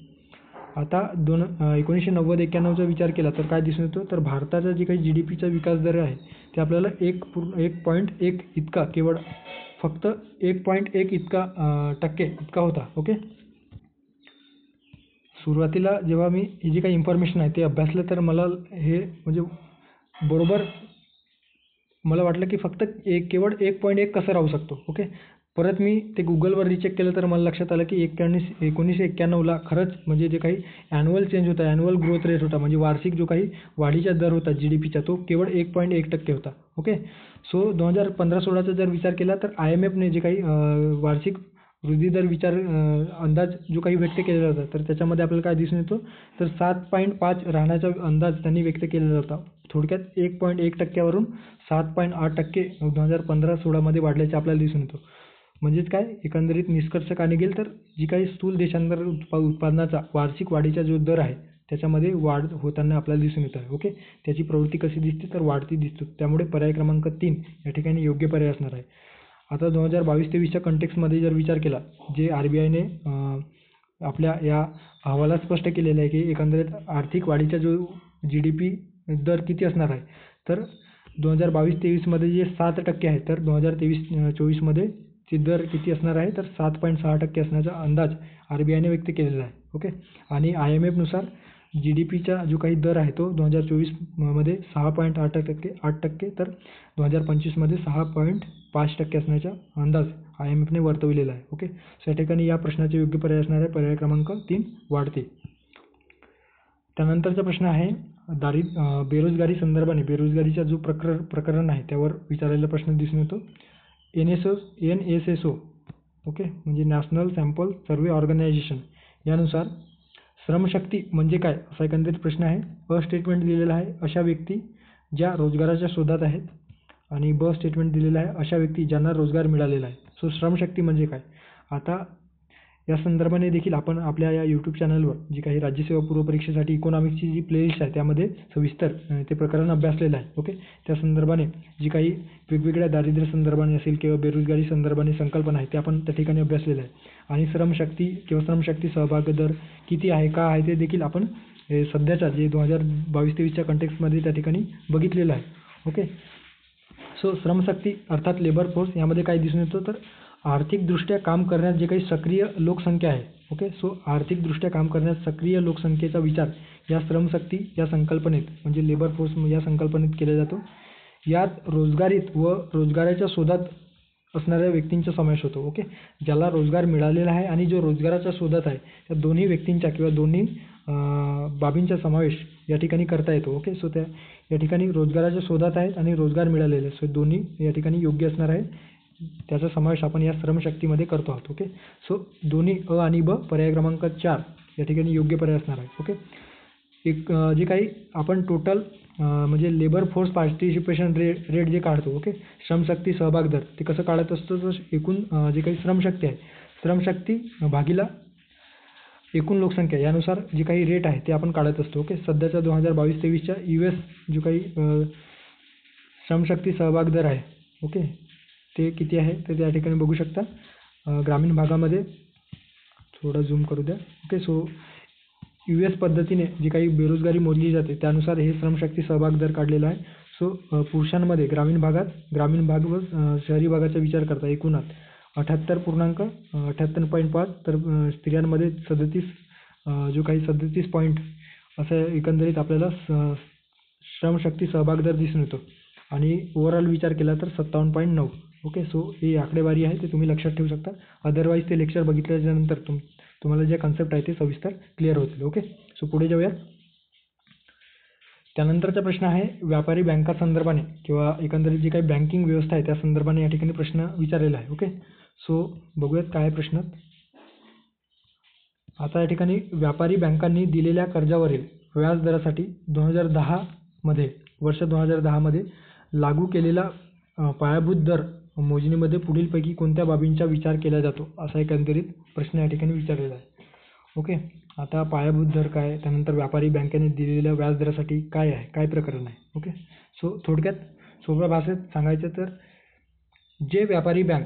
Speaker 1: आता 1990-91चा विचार केला तर काय दिसून येतो, तर भारताचा जी काही GDPचा विकास दर आहे ते आपल्याला 1.1 इतका, केवळ फक्त 1.1 इतका टक्के इतका होता. ओके. सुरुवातीला जेव्हा मी ही जी काही इन्फॉर्मेशन आहे ते अभ्यासलं तर मला हे म्हणजे बरोबर मला वाटलं की फक्त केवळ 1.1 कसं राहू शकतो. ओके. परत मी ते गुगलवर रिचेक केलं तर मला लक्षात आलं की 1991ला खरंच म्हणजे जे काही ॲन्युअल चेंज होता, ॲन्युअल ग्रोथ रेट होता, म्हणजे वार्षिक जो काही वाढीचा दर होता GDPचा तो केवळ 1.1% होता. ओके. सो 2015-16चा जर विचार केला तर IMFने जे काही वार्षिक वृद्धी दर अंदाज जो काही व्यक्त केलेला होता तर त्याच्यामध्ये आपल्याला काय दिसून येतो, तर 7.5 राहण्याचा अंदाज त्यांनी व्यक्त केलेला होता. थोडक्यात 1.1%वरून 7.8% 2015-16 मध्ये वाढल्याचे आपल्याला दिसून येतो. म्हणजेच काय एकंदरीत निष्कर्ष काय निघेल, तर जी काही स्थूल देशांतर्गत उत्पादनाचा वार्षिक वाढीचा जो दर आहे त्याच्यामध्ये वाढ होताना आपल्याला दिसून येत आहे. ओके. त्याची प्रवृत्ती कशी दिसते, तर वाढती दिसतो. त्यामुळे पर्याय क्रमांक 3 या ठिकाणी योग्य पर्याय असणार आहे. आता 2022-23च्या कंटेक्समध्ये जर विचार केला, जे RBIने आपल्या या अहवालात स्पष्ट केलेलं आहे की एकंदरीत आर्थिक वाढीचा जो GDP दर किती असणार आहे, तर 2022-23 मध्ये जे 7% आहे तर 2023-24 मध्ये ते दर किती असणार आहे, तर 7.6% असण्याचा अंदाज RBIने व्यक्त केलेला आहे. ओके. आणि IMF नुसार GDPचा जो काही दर आहे तो 2024 मध्ये 6.8% तर 2025 मध्ये 6.5% असण्याचा अंदाज IMFने वर्तवलेला आहे. ओके. सो या ठिकाणी या प्रश्नाचे योग्य पर्याय असणार आहे पर्याय क्रमांक 3 वाढते. त्यानंतरचा प्रश्न आहे बेरोजगारी संदर्भाने बेरोजगारीचा जो प्रकरण आहे त्यावर विचारलेला प्रश्न दिसून येतो. NSSO ओके म्हणजे नॅशनल सॅम्पल सर्व्हे ऑर्गनायझेशन यानुसार श्रमशक्ती म्हणजे काय असा एकंदरीत प्रश्न आहे. अ स्टेटमेंट दिलेलं आहे, अशा व्यक्ती ज्या रोजगाराच्या शोधात आहेत, आणि ब स्टेटमेंट दिलेलं आहे, अशा व्यक्ती ज्यांना रोजगार मिळालेला आहे. सो श्रमशक्ती म्हणजे काय, आता या संदर्भाने देखील आपण आपल्या या यूट्यूब चॅनलवर जी काही राज्यसेवा पूर्व परीक्षेसाठी इकॉनॉमिक्सची जी प्लेलिस्ट आहे त्यामध्ये सविस्तर ते प्रकरण अभ्यासलेलं आहे. ओके. त्या संदर्भाने जी काही वेगवेगळ्या दारिद्र्य संदर्भाने असेल किंवा बेरोजगारी संदर्भाने संकल्पना आहे ते आपण त्या ठिकाणी अभ्यासलेलं आहे. आणि श्रमशक्ती किंवा श्रमशक्ती सहभाग दर किती आहे का आहे ते देखील आपण सध्याच्या जे 2022-23च्या कंटेक्समध्ये त्या ठिकाणी बघितलेलं आहे. ओके. सो श्रमशक्ती अर्थात लेबर फोर्स यामध्ये काय दिसून येतो, तर आर्थिकदृष्ट्या काम करण्यात जे काही सक्रिय लोकसंख्या आहे. ओके. सो आर्थिकदृष्ट्या काम करण्यात सक्रिय लोकसंख्येचा विचार या श्रमशक्ती या संकल्पनेत म्हणजे लेबर फोर्स या संकल्पनेत केला जातो. यात रोजगारीत व रोजगाराच्या शोधात असणाऱ्या व्यक्तींचा समावेश होतो. ओके. ज्याला रोजगार मिळालेला आहे आणि जो रोजगाराच्या शोधात आहे त्या दोन्ही व्यक्तींचा किंवा दोन्ही बाबींचा समावेश या ठिकाणी करता येतो. ओके. सो त्या या ठिकाणी रोजगाराच्या शोधात आहेत आणि रोजगार मिळालेले सो दोन्ही या ठिकाणी योग्य असणार आहे. त्याचा समावेश आपण या श्रमशक्तीमध्ये करतो आहोत. ओके. सो दोन्ही अ आणि ब पर्याय क्रमांक 4 या ठिकाणी योग्य पर्याय असणार आहे. ओके. एक जे काही आपण टोटल म्हणजे लेबर फोर्स पार्टिसिपेशन रेट जे काढतो. ओके. श्रमशक्ती सहभाग दर ते कसं काढत असतो, तर एकूण जे काही श्रमशक्ती आहे श्रमशक्ती भागीला एकूण लोकसंख्या यानुसार जे काही रेट आहे ते आपण काढत असतो. ओके. सध्याच्या 2022-23च्या US जो काही श्रमशक्ती सहभाग दर आहे. ओके. ते किती आहे ते त्या ठिकाणी बघू शकता. ग्रामीण भागामध्ये थोडं झूम करू द्या. ओके. सो US पद्धतीने जी काही बेरोजगारी मोजली जाते त्यानुसार हे श्रमशक्ती सहभाग दर काढलेला आहे. सो पुरुषांमध्ये ग्रामीण भाग व शहरी भागाचा विचार करता एकूणात 78.5, तर स्त्रियांमध्ये 37, जो काही 37 पॉईंट असं एकंदरीत आपल्याला श्रमशक्ती सहभाग दर दिसून येतो. आणि ओव्हरऑल विचार केला तर 57.9. ओके, सो ही आकडेवारी आहे, ते तुम्ही लक्षात ठेवू शकता. अदरवाईज ते लेक्चर बघितल्याच्यानंतर तुम्हाला जे कन्सेप्ट आहे ते सविस्तर क्लिअर होतील. ओके, सो पुढे जाऊया. त्यानंतरचा प्रश्न आहे व्यापारी बँका संदर्भाने किंवा एकंदरीत जी काही बँकिंग व्यवस्था आहे त्या संदर्भाने या ठिकाणी प्रश्न विचारलेला आहे. ओके, सो बघूयात काय प्रश्न. आता या ठिकाणी व्यापारी बँकांनी दिलेल्या कर्जावरील व्याजदरासाठी 2010 मध्ये लागू केलेला पायाभूत दर मोजणीमध्ये पुढीलपैकी कोणत्या बाबींचा विचार केला जातो, असा एकंदरीत प्रश्न या ठिकाणी विचारलेला आहे. ओके, आता पायाभूत दर काय, त्यानंतर व्यापारी बँकेने दिलेल्या व्याजदरासाठी काय आहे, काय प्रकरण आहे. ओके, सो थोडक्यात सोप्या भाषेत सांगायचं तर जे व्यापारी बँक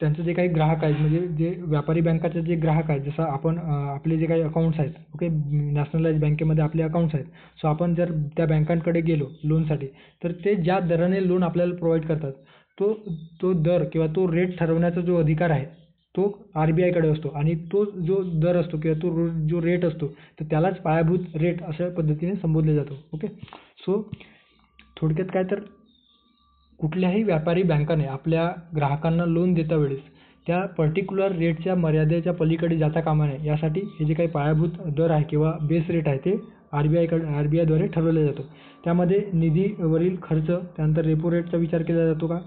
Speaker 1: त्यांचे जे काही ग्राहक आहेत, म्हणजे जे व्यापारी बँकाचे जे ग्राहक आहेत, जसं आपण आपले जे काही अकाउंट्स आहेत, ओके, नॅशनलाइज बँकेमध्ये आपले अकाउंट्स आहेत. सो आपण जर त्या बँकांकडे गेलो लोनसाठी, तर ते ज्या दराने लोन आपल्याला प्रोव्हाइड करतात तो दर किंवा तो रेट ठरवण्याचा जो अधिकार आहे तो RBI कडे असतो. आणि तो जो दर असतो किंवा तो जो रेट असतो तर त्यालाच पायाभूत रेट अशा पद्धतीने संबोधले जातो. ओके, सो थोडक्यात काय तर कुठल्याही व्यापारी बँकाने आपल्या ग्राहकांना लोन देता वेळेस त्या पर्टिक्युलर रेटच्या मर्यादेच्या पलीकडे जाता कामा नये, यासाठी हे जे काही पायाभूत दर आहे किंवा बेस रेट आहे ते RBI द्वारे ठरवले जातो. त्यामध्ये निधीवरील खर्च, त्यानंतर रेपो रेटचा विचार केला जातो का,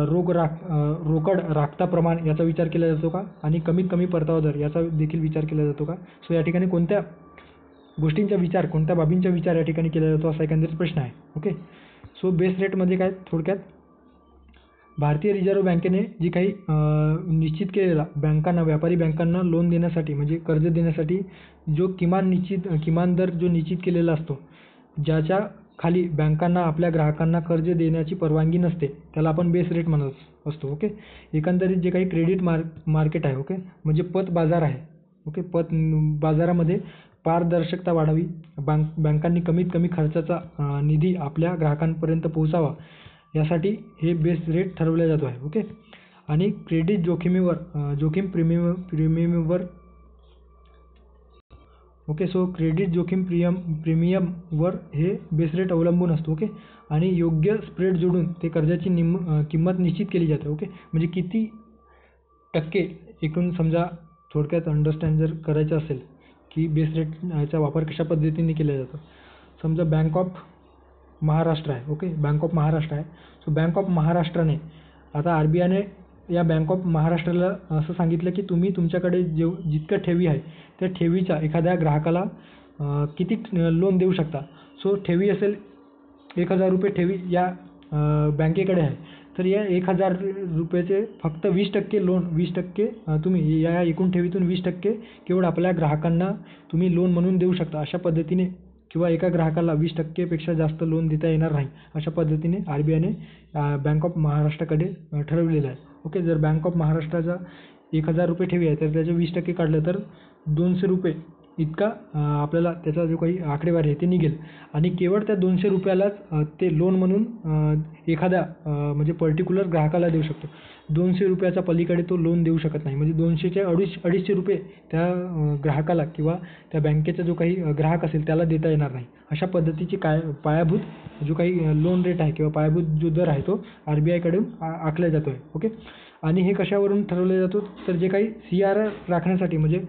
Speaker 1: रोकड राखता प्रमाण याचा विचार केला जातो का, आणि कमीत कमी परतावा दर याचा देखील विचार केला जातो का. सो या ठिकाणी कोणत्या गोष्टींचा विचार, कोणत्या बाबींचा विचार या ठिकाणी केला जातो, असा एकंदरीत प्रश्न आहे. ओके, सो बेस रेटमध्ये काय, थोडक्यात भारतीय रिझर्व्ह बँकेने जी काही निश्चित केलेला बँकांना, व्यापारी बँकांना लोन देण्यासाठी म्हणजे कर्ज देण्यासाठी जो किमान दर जो निश्चित केलेला असतो, ज्याच्या खाली बँकांना आपल्या ग्राहकांना कर्ज देण्याची परवानगी नसते, त्याला आपण बेस रेट म्हणत असतो. ओके, एकंदरीत जे काही क्रेडिट मार्केट आहे, ओके, म्हणजे पत बाजार आहे. ओके, पत बाजारामध्ये पारदर्शकता वाढावी, बँकांनी कमीत कमी खर्चाचा निधी आपल्या ग्राहकांपर्यंत पोहोचावा, यासाठी हे बेस रेट ठरवला जातो आहे. ओके, आणि क्रेडिट जोखीम प्रीमियमवर ओके, सो क्रेडिट जोखीम प्रीमियमवर हे बेस रेट अवलंबून असतो. ओके, आणि योग्य स्प्रेड जोडून ते कर्जाची किंमत निश्चित केली जाते. ओके, म्हणजे किती टक्के एकूण, समजा थोडक्यात अंडरस्टँड जर करायचं असेल की बेस रेटचा वापर कशा पद्धतीने केला जातो. समजा बँक ऑफ महाराष्ट्र आहे. ओके, बँक ऑफ महाराष्ट्र आहे. सो बँक ऑफ महाराष्ट्राने आता RBIने या बँक ऑफ महाराष्ट्राला असं सांगितलं की तुम्ही तुमच्याकडे जितकं ठेवी आहे त्या ठेवीच्या एखाद्या ग्राहकाला किती लोन देऊ शकता. सो ठेवी असेल 1,000 रुपये ठेवी या बँकेकडे आहे, तर या 1,000 रुपयाचे फक्त 20% लोन, 20% तुम्ही या एकूण ठेवीतून 20% केवळ आपल्या ग्राहकांना तुम्ही लोन म्हणून देऊ शकता. अशा पद्धतीने किंवा एका ग्राहकाला 20% पेक्षा जास्त लोन देता येणार नाही, अशा पद्धतीने RBIने बँक ऑफ महाराष्ट्राकडे ठरवलेलं आहे. ओके, जर बँक ऑफ महाराष्ट्राचा 1,000 रुपये ठेवी आहे तर त्याचे 20% काढलं तर 200 रुपये इतका आपल्याला त्याचा जो काही आकडेवारी आहे ते निघेल. आणि केवळ त्या 200 रुपयालाच ते लोन म्हणून एखाद्या म्हणजे पर्टिक्युलर ग्राहकाला देऊ शकतो. 200 रुपयाच्या पलीकडे तो लोन देऊ शकत नाही. म्हणजे 200चे 250 रुपये त्या ग्राहकाला किंवा त्या बँकेचा जो काही ग्राहक असेल त्याला देता येणार नाही. अशा पद्धतीची पायाभूत जो काही लोन रेट आहे किंवा पायाभूत जो दर आहे तो RBI कडून आखला जातो आहे. ओके, आणि हे कशावरून ठरवले जातो तर जे काही CRR राखण्यासाठी, म्हणजे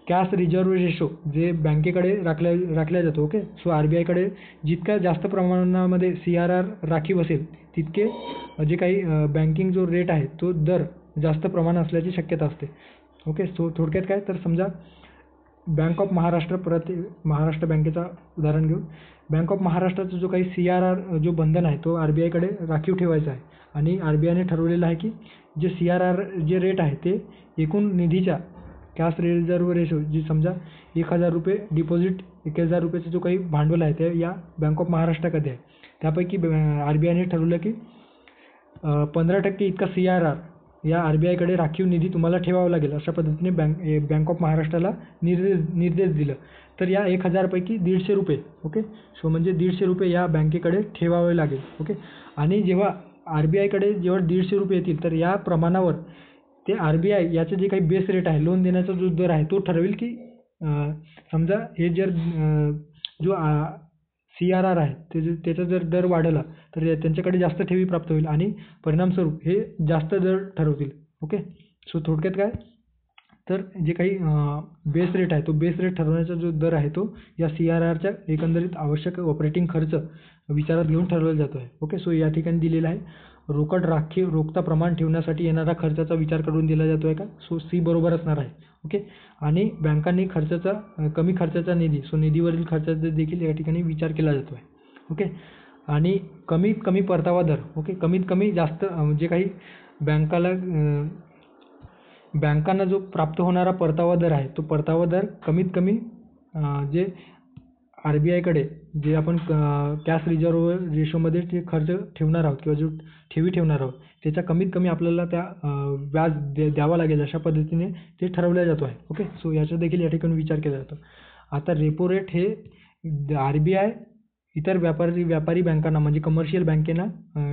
Speaker 1: कॅश रिझर्व्ह रेशो जे बँकेकडे राखल्या जातो. ओके, सो RBI कडे जितक्या जास्त प्रमाणामध्ये CRR राखीव असेल तितके जे काही बँकिंग जो रेट आहे तो दर जास्त प्रमाणात असल्याची शक्यता असते. ओके, सो थोडक्यात काय तर समजा बँक ऑफ महाराष्ट्र, परत महाराष्ट्र बँकेचा उदाहरण घेऊ. बँक ऑफ महाराष्ट्राचा जो काही CRR जो बंधन आहे तो RBI कडे राखीव ठेवायचा आहे. आणि RBIने ठरवलेलं आहे की जे CRR जे रेट आहे ते एकूण निधीच्या कॅश रिझर्व्ह रेशो, जी समजा 1,000 रुपये डिपॉझिट, 1,000 रुपयाचा जो काही भांडवल आहे ते या बँक ऑफ महाराष्ट्राकडे आहे, त्यापैकी RBIने ठरवलं की 15% इतका CRR या RBI कडे राखीव निधी तुम्हाला ठेवावा लागेल, अशा पद्धतीने बँक ऑफ महाराष्ट्राला निर्देश दिलं. तर या 1,000 पैकी 150 रुपये, ओके, सो म्हणजे 150 रुपये या बँकेकडे ठेवावे लागेल. ओके, आणि जेव्हा RBI कडे जेव्हा 150 रुपये येतील तर या प्रमाणावर ते RBI याचे जे काही बेस रेट आहे, लोन देण्याचा जो दर आहे तो ठरवेल की समजा हे जर जो CRR आहे त्याचा जर दर वाढला तर त्यांच्याकडे जास्त ठेवी प्राप्त होईल आणि परिणामस्वरूप हे जास्त दर ठरवतील. ओके. सो थोडक्यात काय तर जे काही बेस रेट आहे तो बेस रेट ठरवण्याचा जो दर आहे तो या CRRच्या एकंदरीत आवश्यक ऑपरेटिंग खर्च विचारात घेऊन ठरवला जातो आहे. ओके. सो या ठिकाणी दिलेलं आहे रोकड राखीव रोखता प्रमाण ठेवण्यासाठी येणारा खर्चाचा विचार करून दिला जातो आहे का? सो C बरोबर असणार आहे. ओके. आणि बँकांनी खर्चाचा कमी खर्चाचा निधी सो निधीवरील खर्चाचा देखील या ठिकाणी विचार केला जातो आहे. ओके. आणि कमीत कमी परतावा दर. ओके. कमीत कमी जास्त जे काही बँकांना जो प्राप्त होणारा परतावा दर आहे तो परतावा दर कमीत कमी जे RBIकडे जे आपण कॅश रिझर्व्ह रेशोमध्ये जे खर्च ठेवणार आहोत किंवा जो ठेवी ठेवणार आहोत त्याच्या कमीत कमी आपल्याला त्या व्याज द्यावा लागेल अशा पद्धतीने ते ठरवलं जातो आहे. ओके. सो याचा देखील या ठिकाणी विचार केला जातो. आता रेपो रेट हे RBI इतर व्यापारी बँकांना म्हणजे कमर्शियल बँकेना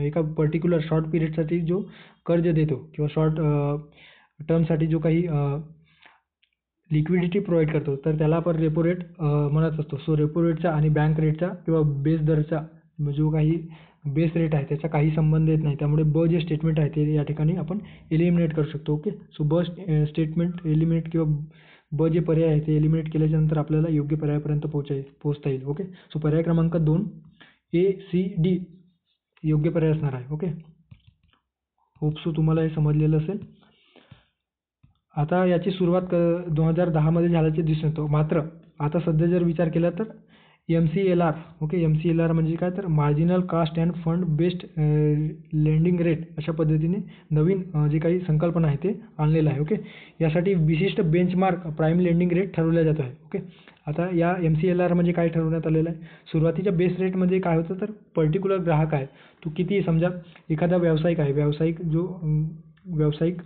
Speaker 1: एका पर्टिक्युलर शॉर्ट पिरियडसाठी जो कर्ज देतो किंवा शॉर्ट टर्मसाठी जो काही लिक्विडिटी प्रोव्हाइड करतो तर त्याला आपण रेपो रेट म्हणत असतो. सो रेपो रेटचा आणि बँक रेटचा किंवा बेस दरचा जो काही बेस रेट आहे त्याचा काही संबंध येत नाही. त्यामुळे जे स्टेटमेंट आहे ते या ठिकाणी आपण एलिमिनेट करू शकतो. ओके. सो स्टेटमेंट एलिमिनेट किंवा जे पर्याय आहे ते एलिमिनेट केल्याच्यानंतर आपल्याला योग्य पर्यायापर्यंत पोहोचता येईल. ओके. सो पर्याय क्रमांक 2 ACD योग्य पर्याय असणार आहे. ओके. होप सो तुम्हाला हे समजलेलं असेल. आता याची सुरुवात 2010 मध्ये झाल्याचे दिसून येतो. मात्र आता सध्या जर विचार केला तर MCLR. ओके. MCLR म्हणजे काय तर marginal cost and fund based lending rate अशा पद्धतीने नवीन जे काही संकल्पना आहे ते आणलेलं आहे. ओके. यासाठी विशिष्ट बेंचमार्क प्राईम लेंडिंग रेट ठरवला जातो आहे. ओके. आता या MCLR म्हणजे काय ठरवण्यात आलेलं आहे सुरुवातीच्या बेस रेटमध्ये काय होतं तर पर्टिक्युलर ग्राहक आहे तो किती समजा एखादा व्यावसायिक आहे व्यावसायिक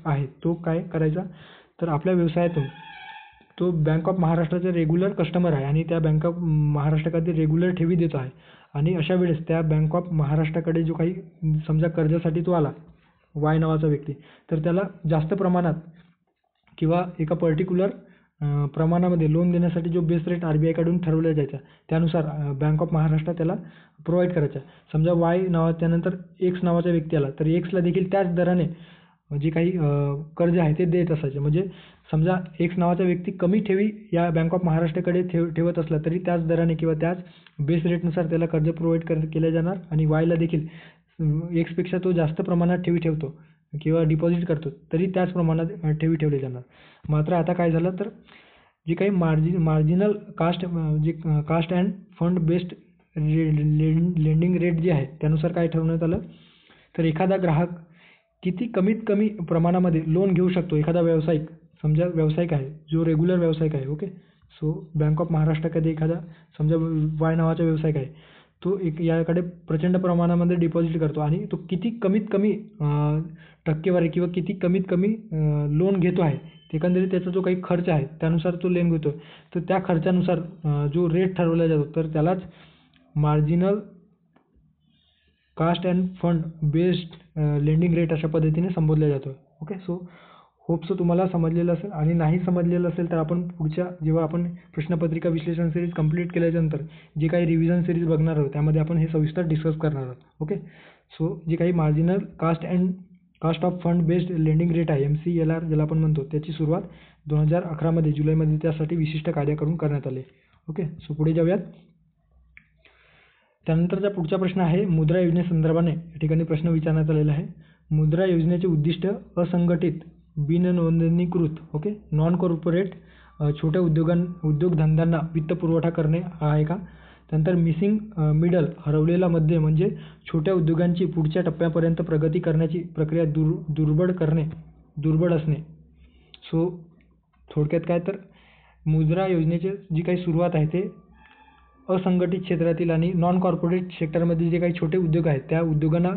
Speaker 1: आहे तो काय करायचा तर आपल्या व्यवसायातून तो बँक ऑफ महाराष्ट्राचा रेग्युलर कस्टमर आहे आणि त्या बँक ऑफ महाराष्ट्राकडे रेग्युलर ठेवी देतो आहे आणि अशा वेळेस त्या बँक ऑफ महाराष्ट्राकडे जो काही समजा कर्जासाठी तो आला Y नावाचा व्यक्ती तर त्याला जास्त प्रमाणात किंवा एका पर्टिक्युलर प्रमाणामध्ये लोन देण्यासाठी जो बेस रेट RBI कडून ठरवला जायचा त्यानुसार बँक ऑफ महाराष्ट्र त्याला प्रोव्हाइड करायचा. समजा Y नावा त्यानंतर X नावाचा व्यक्ती आला तर Xला देखील त्याच दराने जे काही कर्ज आहे ते देत असायचे. म्हणजे समजा X नावाचा व्यक्ती कमी ठेवी या बँक ऑफ महाराष्ट्राकडे ठेवत असला तरी त्याच दराने किंवा त्याच बेस रेटनुसार त्याला कर्ज प्रोव्हाइड केले जाणार आणि Yला देखील Xपेक्षा तो जास्त प्रमाणात ठेवी ठेवतो किंवा डिपॉझिट करतो तरी त्याच प्रमाणात ठेवी ठेवले जाणार. मात्र आता काय झालं तर जे काही marginal caste and fund based lending rate जे आहे त्यानुसार काय ठरवण्यात आलं तर एखादा ग्राहक किती कमीत कमी प्रमाणामध्ये लोन घेऊ शकतो. एखादा व्यावसायिक आहे जो रेग्युलर व्यावसायिक आहे. ओके. सो बँक ऑफ महाराष्ट्राकडे एखादा समजा Y नावाचा व्यावसायिक आहे तो याकडे प्रचंड प्रमाणामध्ये डिपॉझिट करतो आणि तो किती कमीत कमी टक्केवारी किंवा किती कमीत कमी लोन घेतो आहे एकंदरीत त्याचा जो काही खर्च आहे त्यानुसार तो लोन घेतो तर त्या खर्चानुसार जो रेट ठरवला जातो तर त्यालाच marginal caste and fund based lending rate अशा पद्धतीने संबोधला जातो. ओके. सो होप सो तुम्हाला समजलेलं असेल आणि नाही समजलेलं असेल तर आपण पुढच्या जेव्हा आपण प्रश्नपत्रिका विश्लेषण सिरीज कंप्लीट केल्यानंतर जे काही रिव्हिजन सिरीज बघणार आहोत त्यामध्ये आपण हे सविस्तर डिस्कस करणार आहोत. ओके. सो जे काही marginal caste of fund based lending rate आहे MCLR ज्याला आपण म्हणतो त्याची सुरुवात 2011 मध्ये जुलैमध्ये त्यासाठी विशिष्ट कायदा करून करण्यात आले. ओके. सो पुढे जाऊयात. त्यानंतरचा पुढचा प्रश्न आहे मुद्रा योजनेसंदर्भाने या ठिकाणी प्रश्न विचारण्यात आलेला आहे. मुद्रा योजनेचे उद्दिष्ट असंघटित बिननोंदणीकृत ओके नॉन कॉर्पोरेट छोट्या उद्योगधंद्यांना वित्त पुरवठा करणे हा आहे का. त्यानंतर मिसिंग मिडल हरवलेला मध्य म्हणजे छोट्या उद्योगांची पुढच्या टप्प्यापर्यंत प्रगती करण्याची प्रक्रिया दुर्बळ असणे. सो थोडक्यात काय तर मुद्रा योजनेची जी काही सुरुवात आहे ते असंघटित क्षेत्रातील आणि नॉन कॉर्पोरेट सेक्टरमध्ये जे काही छोटे उद्योग आहेत त्या उद्योगांना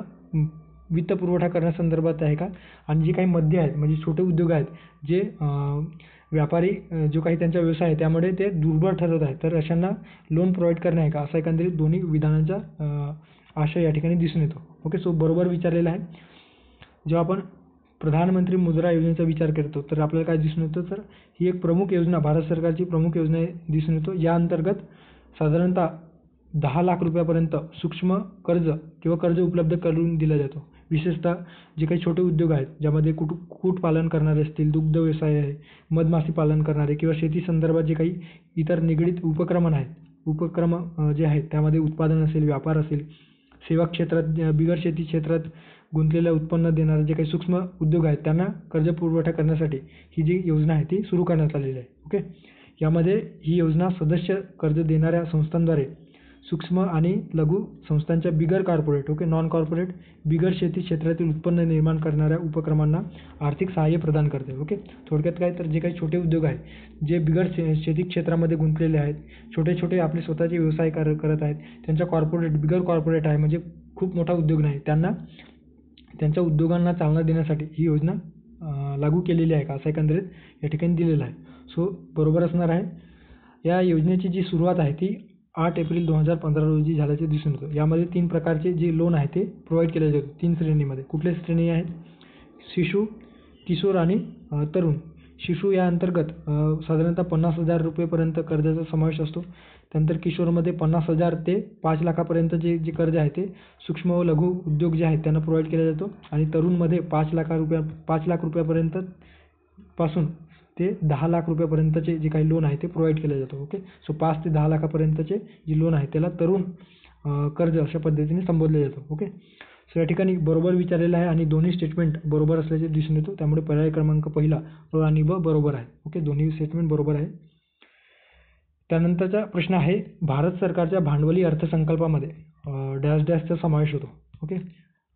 Speaker 1: वित्त पुरवठा करण्यासंदर्भात आहे का आणि जे काही मध्य आहेत म्हणजे छोटे उद्योग आहेत जे व्यापारी जो काही त्यांचा व्यवसाय आहे त्यामुळे ते दुर्बळ ठरत आहेत तर अशांना लोन प्रोव्हाइड करणे आहे का असा एकंदरीत दोन्ही विधानांचा आशय या ठिकाणी दिसून येतो. ओके. सो बरोबर विचारलेला आहे. जेव्हा आपण प्रधानमंत्री मुद्रा योजनेचा विचार करतो तर आपल्याला काय दिसून येतं, तर ही एक प्रमुख योजना, भारत सरकारची प्रमुख योजना दिसून येतो. या अंतर्गत साधारणतः 10 लाख रुपयापर्यंत सूक्ष्म कर्ज किंवा कर्ज उपलब्ध करून दिला जातो. विशेषतः जे काही छोटे उद्योग आहेत, ज्यामध्ये कुक्कुटपालन करणारे असतील, दुग्ध व्यवसाय आहे, मधमाशी पालन करणारे किंवा शेती संदर्भात जे काही इतर निगडीत उपक्रम जे आहेत, त्यामध्ये उत्पादन असेल, व्यापार असेल, सेवा क्षेत्रात, बिगर शेती क्षेत्रात गुंतलेलं उत्पन्न देणारे जे काही सूक्ष्म उद्योग आहेत, त्यांना कर्ज पुरवठा करण्यासाठी ही जी योजना आहे ती सुरू करण्यात आलेली आहे. ओके, यामध्ये ही योजना सदस्य कर्ज देणाऱ्या संस्थांद्वारे सूक्ष्म आणि लघु संस्थांच्या बिगर कॉर्पोरेट, नॉन कॉर्पोरेट, बिगर शेती क्षेत्रातील उत्पन्न निर्माण करणाऱ्या उपक्रमांना आर्थिक सहाय्य प्रदान करते. ओके, थोडक्यात काय, तर जे काही छोटे उद्योग आहेत, जे बिगर शेती क्षेत्रामध्ये गुंतलेले आहेत, छोटे छोटे आपले स्वतःचे व्यवसाय करत आहेत, त्यांच्या बिगर कॉर्पोरेट आहे, म्हणजे खूप मोठा उद्योग नाही, त्यांच्या उद्योगांना चालना देण्यासाठी ही योजना लागू केलेली आहे का, असं एकंदरीत या ठिकाणी दिलेलं आहे. सो बरोबर असणार आहे. या योजनेची जी सुरुवात आहे ती 8 एप्रिल 2015 रोजी झाल्याचे दिसून येतं. यामध्ये 3 प्रकारचे जे लोन आहे ते प्रोव्हाइड केले जातात 3 श्रेणीमध्ये. कुठल्या श्रेणी आहेत? शिशु, किशोर आणि तरुण. शिशु या अंतर्गत साधारणतः 50,000 रुपयेपर्यंत कर्जाचा समावेश असतो. त्यानंतर किशोरमध्ये 50,000 ते 5 लाखापर्यंत जे कर्ज आहे ते सूक्ष्म व लघु उद्योग जे आहेत त्यांना प्रोव्हाइड केला जातो. आणि तरुणमध्ये 5 लाख रुपयापर्यंत पासून ते 10 लाख रुपयापर्यंतचे जे काही लोन आहे ते प्रोव्हाइड केलं जातं. ओके, सो 5 ते 10 लाखापर्यंतचे जे लोन आहे त्याला तरुण कर्ज अशा पद्धतीने संबोधले जातं. ओके, सो या ठिकाणी बरोबर विचारलेलं आहे आणि दोन्ही स्टेटमेंट बरोबर असल्याचे दिसून येतो. त्यामुळे पर्याय क्रमांक पहिला अ आणि ब बरोबर आहे. ओके, दोन्ही स्टेटमेंट बरोबर आहे. त्यानंतरचा प्रश्न आहे, भारत सरकारच्या भांडवली अर्थसंकल्पामध्ये डॅश डॅशचा समावेश होतो. ओके,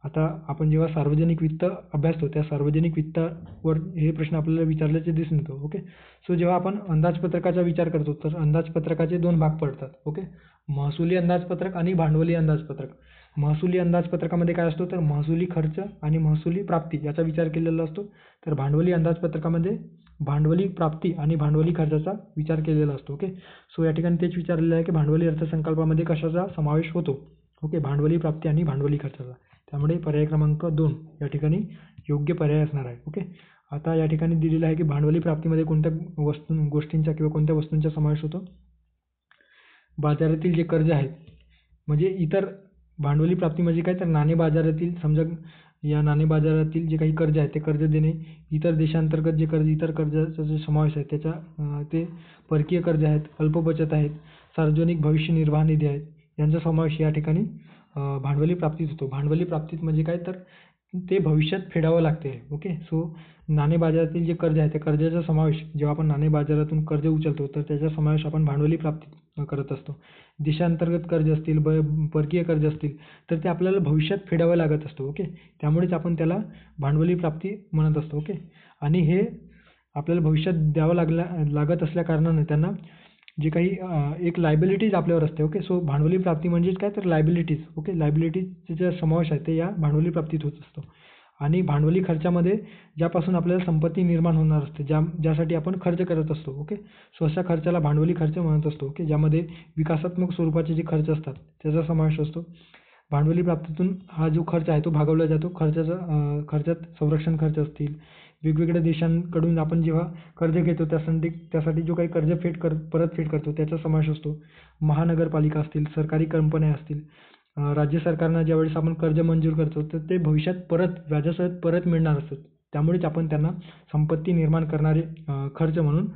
Speaker 1: आता आपण जेव्हा सार्वजनिक वित्त अभ्यासतो त्या सार्वजनिक वित्तावर हे प्रश्न आपल्याला विचारल्याचे दिसून येतो. ओके, सो जेव्हा आपण अंदाजपत्रकाचा विचार करतो तर अंदाजपत्रकाचे 2 भाग पडतात. ओके, महसुली अंदाजपत्रक आणि भांडवली अंदाजपत्रक. महसुली अंदाजपत्रकामध्ये काय असतो, तर महसुली खर्च आणि महसुली प्राप्ती याचा विचार केलेला असतो. तर भांडवली अंदाजपत्रकामध्ये भांडवली प्राप्ती आणि भांडवली खर्चाचा विचार केलेला असतो. ओके, सो या ठिकाणी तेच विचारलेलं आहे की भांडवली अर्थसंकल्पामध्ये कशाचा समावेश होतो. ओके, भांडवली प्राप्ती आणि भांडवली खर्चाचा. त्यामुळे पर्याय क्रमांक 2 या ठिकाणी योग्य पर्याय असणार आहे. ओके, आता या ठिकाणी दिलेलं आहे की भांडवली प्राप्तीमध्ये कोणत्या गोष्टींचा किंवा कोणत्या वस्तूंचा समावेश होतो. बाजारातील जे कर्ज आहेत, म्हणजे इतर भांडवली प्राप्ती म्हणजे काय, तर नाणे बाजारातील, समजा या नाणे बाजारातील जे काही कर्ज आहे ते कर्ज देणे, इतर देशांतर्गत जे कर्ज, इतर कर्जाचा जो समावेश आहे त्याच्या ते परकीय कर्ज आहेत, अल्प बचत आहेत, सार्वजनिक भविष्य निर्वाह निधी आहेत, यांचा समावेश या ठिकाणी भांडवली प्राप्तीत होतो. भांडवली प्राप्तीत म्हणजे काय, तर ते भविष्यात फेडावं लागते. ओके, सो नाणे बाजारातील जे कर्ज आहे त्या कर्जाचा समावेश जेव्हा आपण नाणे बाजारातून कर्ज उचलतो तर त्याचा समावेश आपण भांडवली प्राप्तीत करत असतो. देशांतर्गत कर्ज असतील, परकीय कर्ज असतील तर ते आपल्याला भविष्यात फेडावं लागत असतो. ओके, त्यामुळेच आपण त्याला भांडवली प्राप्ती म्हणत असतो. ओके, आणि हे आपल्याला भविष्यात द्यावं लागत असल्या कारणाने त्यांना जे काही एक लायबिलिटीज आपल्यावर असते. ओके, सो भांडवली प्राप्ती म्हणजेच काय, तर लायबिलिटीज. ओके, लायबिलिटीजचा जे समावेश आहे ते या भांडवली प्राप्तीत होत असतो. आणि भांडवली खर्चामध्ये ज्यापासून आपल्याला संपत्ती निर्माण होणार असते, ज्यासाठी आपण खर्च करत असतो. ओके, सो अशा खर्चाला भांडवली खर्च म्हणत असतो. ओके, ज्यामध्ये विकासात्मक स्वरूपाचे जे खर्च असतात त्याचा समावेश असतो. भांडवली प्राप्तीतून हा जो खर्च आहे तो भागवला जातो. खर्चात संरक्षण खर्च असतील, वेगवेगळ्या देशांकडून आपण जेव्हा कर्ज घेतो त्यासाठी जो काही परतफेड करतो त्याचा समावेश असतो. महानगरपालिका असतील, सरकारी कंपन्या असतील, राज्य सरकारनं ज्यावेळेस आपण कर्ज मंजूर करतो तर ते भविष्यात व्याजासहित परत मिळणार असतात. त्यामुळेच आपण त्यांना संपत्ती निर्माण करणारे खर्च म्हणून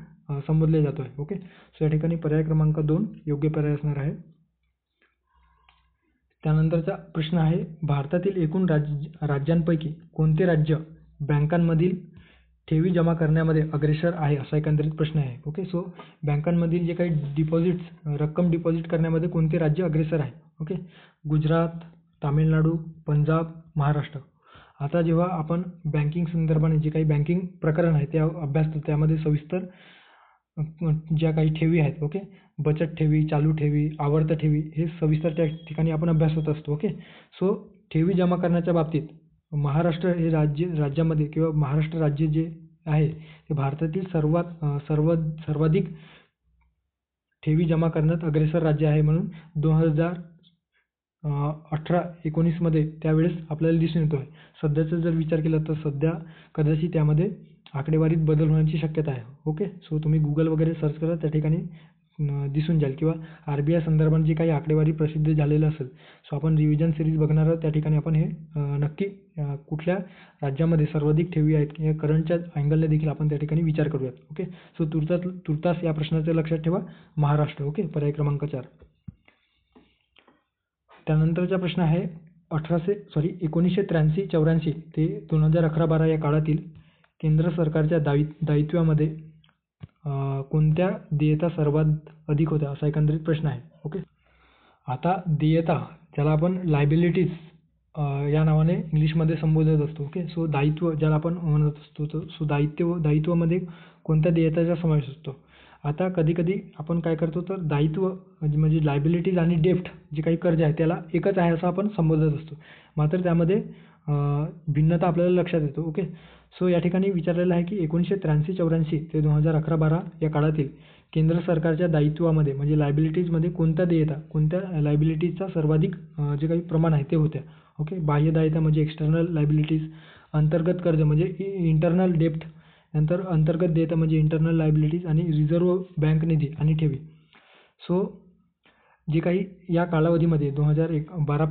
Speaker 1: संबोधले जातो आहे. ओके, सो या ठिकाणी पर्याय क्रमांक 2 योग्य पर्याय असणार आहे. त्यानंतरचा प्रश्न आहे, भारतातील एकूण राज्यांपैकी कोणते राज्य बँकांमधील ठेवी जमा करण्यामध्ये अग्रेसर आहे, असा एकंदरीत प्रश्न आहे. ओके, सो बँकांमधील जे काही रक्कम डिपॉझिट करण्यामध्ये कोणते राज्य अग्रेसर आहे. ओके, गुजरात, तामिळनाडू, पंजाब, महाराष्ट्र. आता जेव्हा आपण बँकिंग संदर्भाने जे काही बँकिंग प्रकरण आहे ते अभ्यासतो त्यामध्ये सविस्तर ज्या काही ठेवी आहेत, ओके, बचत ठेवी, चालू ठेवी, आवर्त ठेवी, हे सविस्तर त्या ठिकाणी आपण अभ्यासत असतो. ओके, सो ठेवी जमा करण्याच्या बाबतीत महाराष्ट्र हे राज्यामध्ये किंवा महाराष्ट्र राज्य जे आहे ते भारतातील सर्वाधिक ठेवी जमा करण्यात अग्रेसर राज्य आहे. म्हणून 18-19मध्ये त्यावेळेस आपल्याला दिसून येतो आहे. सध्याचा जर विचार केला तर सध्या कदाचित त्यामध्ये आकडेवारीत बदल होण्याची शक्यता आहे. ओके, सो तुम्ही Google वगैरे सर्च करा, त्या ठिकाणी दिसून जाईल किंवा RBI संदर्भात जी काही आकडेवारी प्रसिद्ध झालेलं असेल, सो आपण रिव्हिजन सिरीज बघणार आहोत. त्या ठिकाणी आपण हे नक्की कुठल्या राज्यामध्ये सर्वाधिक ठेवी आहेत या करंटच्या अँगलने देखील आपण त्या ठिकाणी विचार करूयात. ओके, सो तुर्तास या प्रश्नाचे लक्षात ठेवा महाराष्ट्र. ओके, पर्याय क्रमांक 4. त्यानंतरचा प्रश्न आहे 1983-84 ते 2011-12 या काळातील केंद्र सरकारच्या दायित्वामध्ये कोणत्या देयता सर्वात अधिक होत्या, असा एकंदरीत प्रश्न आहे. ओके, आता देयता ज्याला आपण लायबिलिटीज या नावाने इंग्लिशमध्ये संबोधत असतो. ओके, सो दायित्व ज्याला आपण म्हणत असतो, सो दायित्वामध्ये कोणत्या देयताचा समावेश असतो. आता कधीकधी आपण काय करतो तर दायित्व म्हणजे लायबिलिटीज आणि डेप्ट जे काही कर्ज आहे त्याला एकच आहे असं आपण संबोधत असतो. मात्र त्यामध्ये भिन्नता आपल्याला लक्षात येतो. ओके, सो या ठिकाणी विचारलेलं आहे की 1983-84 ते 2011-12 या काळातील केंद्र सरकारच्या दायित्वामध्ये म्हणजे लायबिलिटीजमध्ये कोणत्या लायबिलिटीजचा सर्वाधिक जे काही प्रमाण आहे ते होत्या. ओके, बाह्य दायित्व म्हणजे एक्सटर्नल लायबिलिटीज, अंतर्गत कर्ज म्हणजे इंटरनल डेप्ट, नंतर अंतर्गत देयता म्हणजे इंटरनल लायबिलिटीज आणि रिझर्व्ह बँक निधी आणि ठेवी. सो जे काही या कालावधीमध्ये 2011-12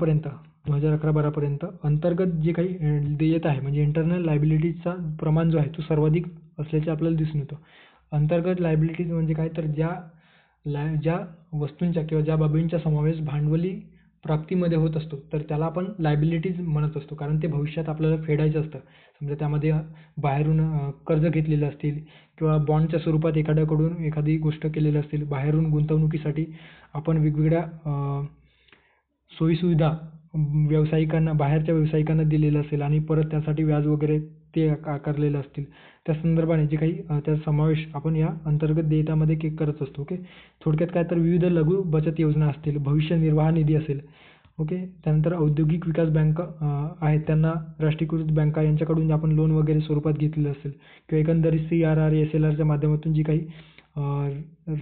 Speaker 1: अंतर्गत जे काही देयता आहे म्हणजे इंटरनल लायबिलिटीजचा प्रमाण जो आहे तो सर्वाधिक असल्याचे आपल्याला दिसून येतो. अंतर्गत लायबिलिटीज म्हणजे काय तर ज्या वस्तूंचा किंवा ज्या बाबींचा समावेश भांडवली प्राप्तीमध्ये होत असतो तर त्याला आपण लायबिलिटीज म्हणत असतो, कारण ते भविष्यात आपल्याला फेडायचं असतं. समजा त्यामध्ये बाहेरून कर्ज घेतलेलं असतील किंवा बॉन्डच्या स्वरूपात एखाद्याकडून एखादी गोष्ट केलेली असतील, बाहेरून गुंतवणुकीसाठी आपण वेगवेगळ्या सोयीसुविधा बाहेरच्या व्यावसायिकांना दिलेलं असेल आणि परत त्यासाठी व्याज वगैरे ते आकारलेलं असतील, त्या संदर्भाने जे काही त्याचा समावेश आपण या अंतर्गत देयतामध्ये करत असतो. ओके, थोडक्यात काय तर विविध लघु बचत योजना असतील, भविष्य निर्वाह निधी असेल. ओके, त्यानंतर औद्योगिक विकास बँक आहेत त्यांना राष्ट्रीयकृत बँका यांच्याकडून आपण लोन वगैरे स्वरूपात घेतलेलं असेल किंवा एकंदरीत CRR SLRच्या माध्यमातून जी काही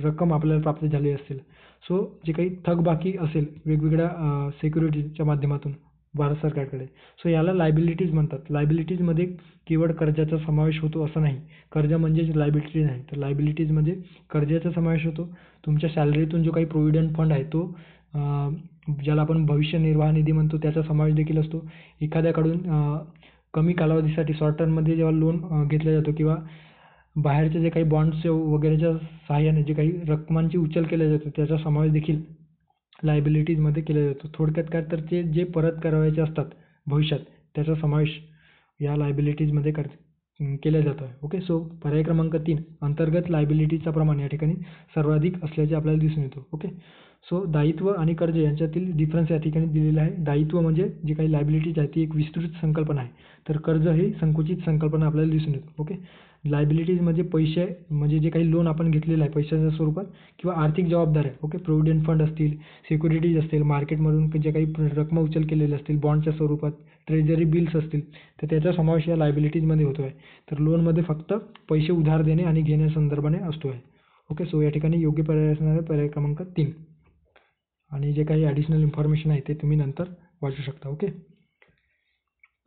Speaker 1: रक्कम आपल्याला प्राप्त झाली असेल. सो जे काही थकबाकी असेल वेगवेगळ्या सिक्युरिटीजच्या माध्यमातून भारत सरकारकडे, सो याला लायबिलिटीज म्हणतात. लायबिलिटीजमध्ये केवळ कर्जाचा समावेश होतो असं नाही. कर्ज म्हणजेच लायबिलिटी नाही, तर लायबिलिटीजमध्ये कर्जाचा समावेश होतो. तुमच्या सॅलरीतून जो काही प्रोव्हिडंट फंड आहे तो ज्याला आपण भविष्य निर्वाह निधी म्हणतो त्याचा समावेश देखील असतो. एखाद्याकडून कमी कालावधीसाठी शॉर्ट टर्ममध्ये जेव्हा लोन घेतला जातो किंवा बाहेरचे जे काही बॉन्ड्स वगैरेच्या सहाय्याने जे काही रकमांची उचल केल्या जाते त्याचा समावेश देखील लायबिलिटीजमध्ये केला जातो. थोडक्यात काय तर ते जे परत करायचे असतात भविष्यात त्याचा समावेश या लायबिलिटीजमध्ये केला जातो आहे. ओके, सो पर्याय क्रमांक 3 अंतर्गत लायबिलिटीजचा प्रमाण या ठिकाणी सर्वाधिक असल्याचे आपल्याला दिसून येतो. ओके, सो दायित्व आणि कर्ज यांच्यातील डिफरन्स या ठिकाणी दिलेला आहे. दायित्व म्हणजे जी काही लायबिलिटीज आहे ती एक विस्तृत संकल्पना आहे, तर कर्ज ही संकुचित संकल्पना आपल्याला दिसून येतो. ओके, लायबिलिटीज म्हणजे पैसे म्हणजे जे काही लोन आपण घेतलेलं आहे पैशाच्या स्वरूपात किंवा आर्थिक जबाबदाऱ्या. ओके, प्रोव्हिडंट फंड असतील, सिक्युरिटीज असतील, मार्केटमधून जे काही रकमा उचल केलेल्या असतील बॉन्डच्या स्वरूपात, ट्रेझरी बिल्स असतील, तर त्याचा समावेश या लायबिलिटीजमध्ये होतो आहे. तर लोनमध्ये फक्त पैसे उधार देणे आणि घेण्यासंदर्भाने असतो आहे. ओके, सो या ठिकाणी योग्य पर्याय असणार आहे पर्याय क्रमांक 3. आणि जे काही ॲडिशनल इन्फॉर्मेशन आहे ते तुम्ही नंतर वाचू शकता. ओके,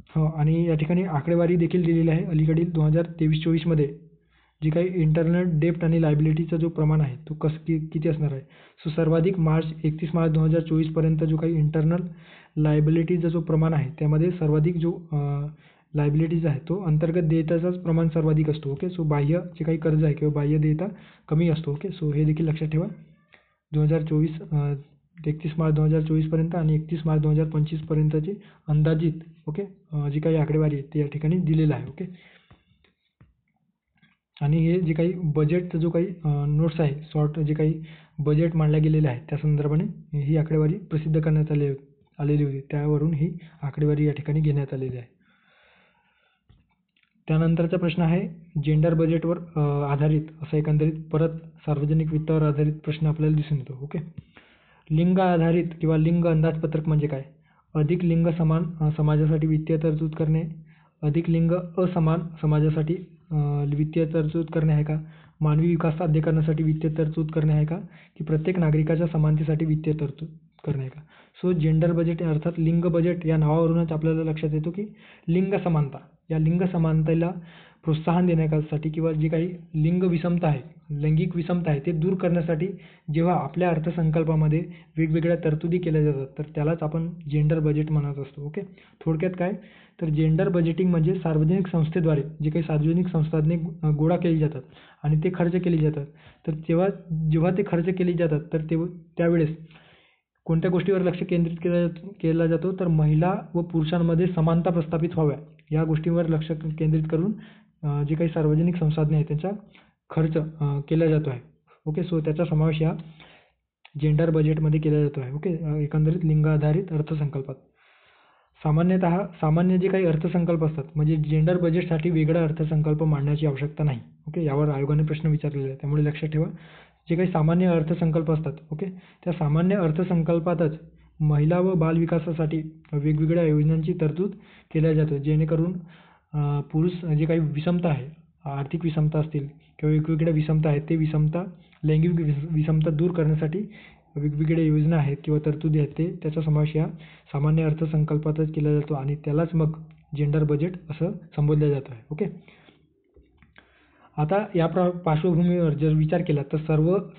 Speaker 1: हो, आणि या ठिकाणी आकडेवारी देखील दिलेली आहे. अलीकडील 2023-24 मध्ये जी काही इंटरनल डेप्ट आणि लायबिलिटीचा जो प्रमाण आहे तो किती असणार आहे. सो सर्वाधिक 31 मार्च 2024 पर्यंत जो काही इंटरनल लायबिलिटीचा जो प्रमाण आहे त्यामध्ये सर्वाधिक जो लायबिलिटीज आहे तो अंतर्गत देयताचाच प्रमाण सर्वाधिक असतो. ओके, सो बाह्य जे काही कर्ज आहे किंवा बाह्य देयता कमी असतो. ओके, सो हे देखील लक्षात ठेवा. 31 मार्च 2024 पर्यंत आणि 31 मार्च 2025 पर्यंतची अंदाजित ओके जी काही आकडेवारी आहे ती या ठिकाणी दिलेलं आहे. ओके, आणि हे जे काही बजेटचं जो काही नोट्स आहे जे काही बजेट मांडल्या गेलेले आहे त्या संदर्भाने ही आकडेवारी प्रसिद्ध करण्यात आलेली होती, त्यावरून ही आकडेवारी या ठिकाणी घेण्यात आलेली आहे. त्यानंतरचा प्रश्न आहे जेंडर बजेटवर आधारित असं एकंदरीत परत सार्वजनिक वित्तावर आधारित प्रश्न आपल्याला दिसून येतो. ओके, लिंग आधारित किंवा लिंग अंदाजपत्रक म्हणजे काय. अधिक लिंग समान समाजासाठी वित्तीय तरतूद करणे, अधिक लिंग असमान समाजासाठी वित्तीय तरतूद करणे आहे का, मानवी विकास साध्य करण्यासाठी वित्तीय तरतूद करणे आहे का, की प्रत्येक नागरिकाच्या समानतेसाठी वित्तीय तरतूद करणे का. सो जेंडर बजेट अर्थात लिंग बजेट या नावावरूनच आपल्याला लक्षात येतो की लिंग समानता, या लिंग समानतेला प्रोत्साहन देण्यासाठी किंवा जी काही लिंग विषमता आहे, लैंगिक विषमता आहे ते दूर करण्यासाठी जेव्हा आपल्या अर्थसंकल्पामध्ये वेगवेगळ्या तरतुदी केल्या जातात तर त्यालाच आपण जेंडर बजेट म्हणत असतो. ओके. थोडक्यात काय तर जेंडर बजेटिंग म्हणजे सार्वजनिक संस्थेद्वारे जे काही सार्वजनिक संस्थांनी गोळा केली जातात आणि ते खर्च केली जातात तर जेव्हा ते खर्च केली जातात तर त्यावेळेस कोणत्या गोष्टीवर लक्ष केंद्रित केला जातो तर महिला व पुरुषांमध्ये समानता प्रस्थापित व्हाव्या या गोष्टींवर लक्ष केंद्रित करून जे काही सार्वजनिक संसाधने आहेत त्यांचा खर्च केला जातो आहे. ओके. सो त्याचा समावेश या जेंडर बजेटमध्ये केला जातो आहे. ओके. एकंदरीत लिंग आधारित अर्थसंकल्पात सामान्य जे काही अर्थसंकल्प असतात म्हणजे जेंडर बजेटसाठी वेगळा अर्थसंकल्प मांडण्याची आवश्यकता नाही. ओके. यावर आयोगाने प्रश्न विचारलेला आहे त्यामुळे लक्षात ठेवा. जे काही सामान्य अर्थसंकल्प असतात ओके त्या सामान्य अर्थसंकल्पातच महिला व बालविकासासाठी वेगवेगळ्या योजनांची तरतूद केल्या जाते जेणेकरून पुरुष जे काही विषमता आहे, आर्थिक विषमता असतील किंवा वेगवेगळ्या विषमता आहेत ते लैंगिक विषमता दूर करण्यासाठी वेगवेगळ्या योजना आहेत किंवा तरतुदी आहेत त्याचा समावेश या सामान्य अर्थसंकल्पातच केला जातो आणि त्यालाच मग जेंडर बजेट असं संबोधलं जातं आहे. ओके. आता या पार्श्वभूमीवर जर विचार केला तर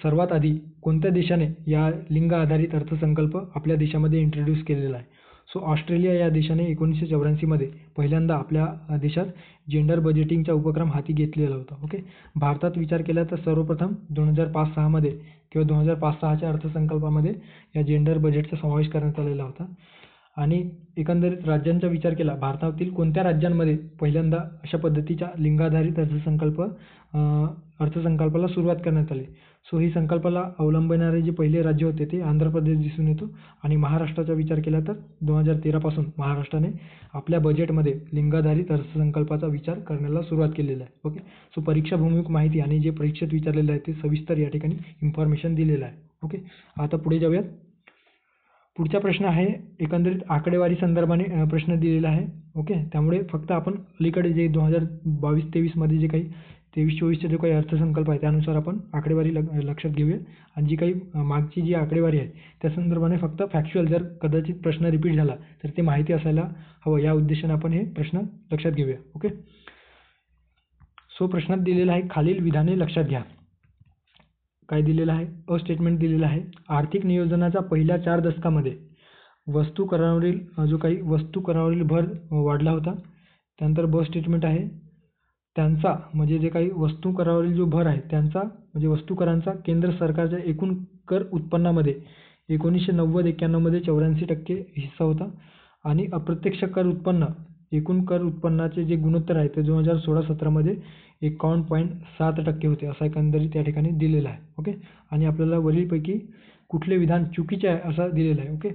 Speaker 1: सर्वात आधी कोणत्या देशाने या लिंग आधारित अर्थसंकल्प आपल्या देशामध्ये इंट्रोड्यूस केलेला आहे. सो ऑस्ट्रेलिया या देशाने 1984 मध्ये पहिल्यांदा आपल्या देशात जेंडर बजेटिंगचा उपक्रम हाती घेतलेला होता. ओके. भारतात विचार केला तर सर्वप्रथम 2005-06 मध्ये किंवा 2005-06च्या अर्थसंकल्पामध्ये या जेंडर बजेटचा समावेश करण्यात आलेला होता. आणि एकंदरीत राज्यांचा विचार केला भारतातील कोणत्या राज्यांमध्ये पहिल्यांदा अशा पद्धतीच्या लिंगाधारित अर्थसंकल्पाला सुरुवात करण्यात आली. सो ही संकल्पाला अवलंबणारे जे पहिले राज्य होते ते आंध्र प्रदेश दिसून येतो आणि महाराष्ट्राचा विचार केला तर 2013 पासून महाराष्ट्राने आपल्या बजेटमध्ये लिंगाधारित अर्थसंकल्पाचा विचार करण्याला सुरुवात केलेला आहे. ओके. सो परीक्षाभिमुख माहिती आणि जे परीक्षेत विचारलेलं आहे ते सविस्तर या ठिकाणी इन्फॉर्मेशन दिलेलं आहे. ओके. आता पुढे जाऊयात. पुढचा प्रश्न आहे एकंदरीत आकडेवारी संदर्भाने प्रश्न दिलेला आहे. ओके. त्यामुळे फक्त आपण अलीकडे जे 2022-23 मध्ये जे काही 23-24चे जो काही अर्थसंकल्प आहे त्यानुसार आपण आकडेवारी लक्षात घेऊया आणि जी काही मागची जी आकडेवारी आहे त्या संदर्भाने फक्त फॅक्च्युअल जर कदाचित प्रश्न रिपीट झाला तर ते माहिती असायला हवं या उद्देशाने आपण हे प्रश्न लक्षात घेऊया. ओके. सो प्रश्नात दिलेला आहे खालील विधाने लक्षात घ्या. काय दिलेलं आहे अ स्टेटमेंट दिलेलं आहे आर्थिक नियोजनाच्या पहिल्या 4 दशकामध्ये वस्तू करावरील भर वाढला होता. त्यानंतर ब स्टेटमेंट आहे त्यांचा म्हणजे जे काही वस्तू करावरील जो भर आहे त्यांचा म्हणजे वस्तू करांचा केंद्र सरकारच्या एकूण कर उत्पन्नामध्ये 1990-91 मध्ये 84% हिस्सा होता आणि अप्रत्यक्ष कर उत्पन्न एकूण कर उत्पन्नाचे जे गुणोत्तर आहे ते 2016-17 मध्ये 51.7% होते असा एकंदरीत या ठिकाणी दिलेला आहे. ओके. आणि आपल्याला वरीलपैकी कुठले विधान चुकीचे आहे असं दिलेलं आहे. ओके.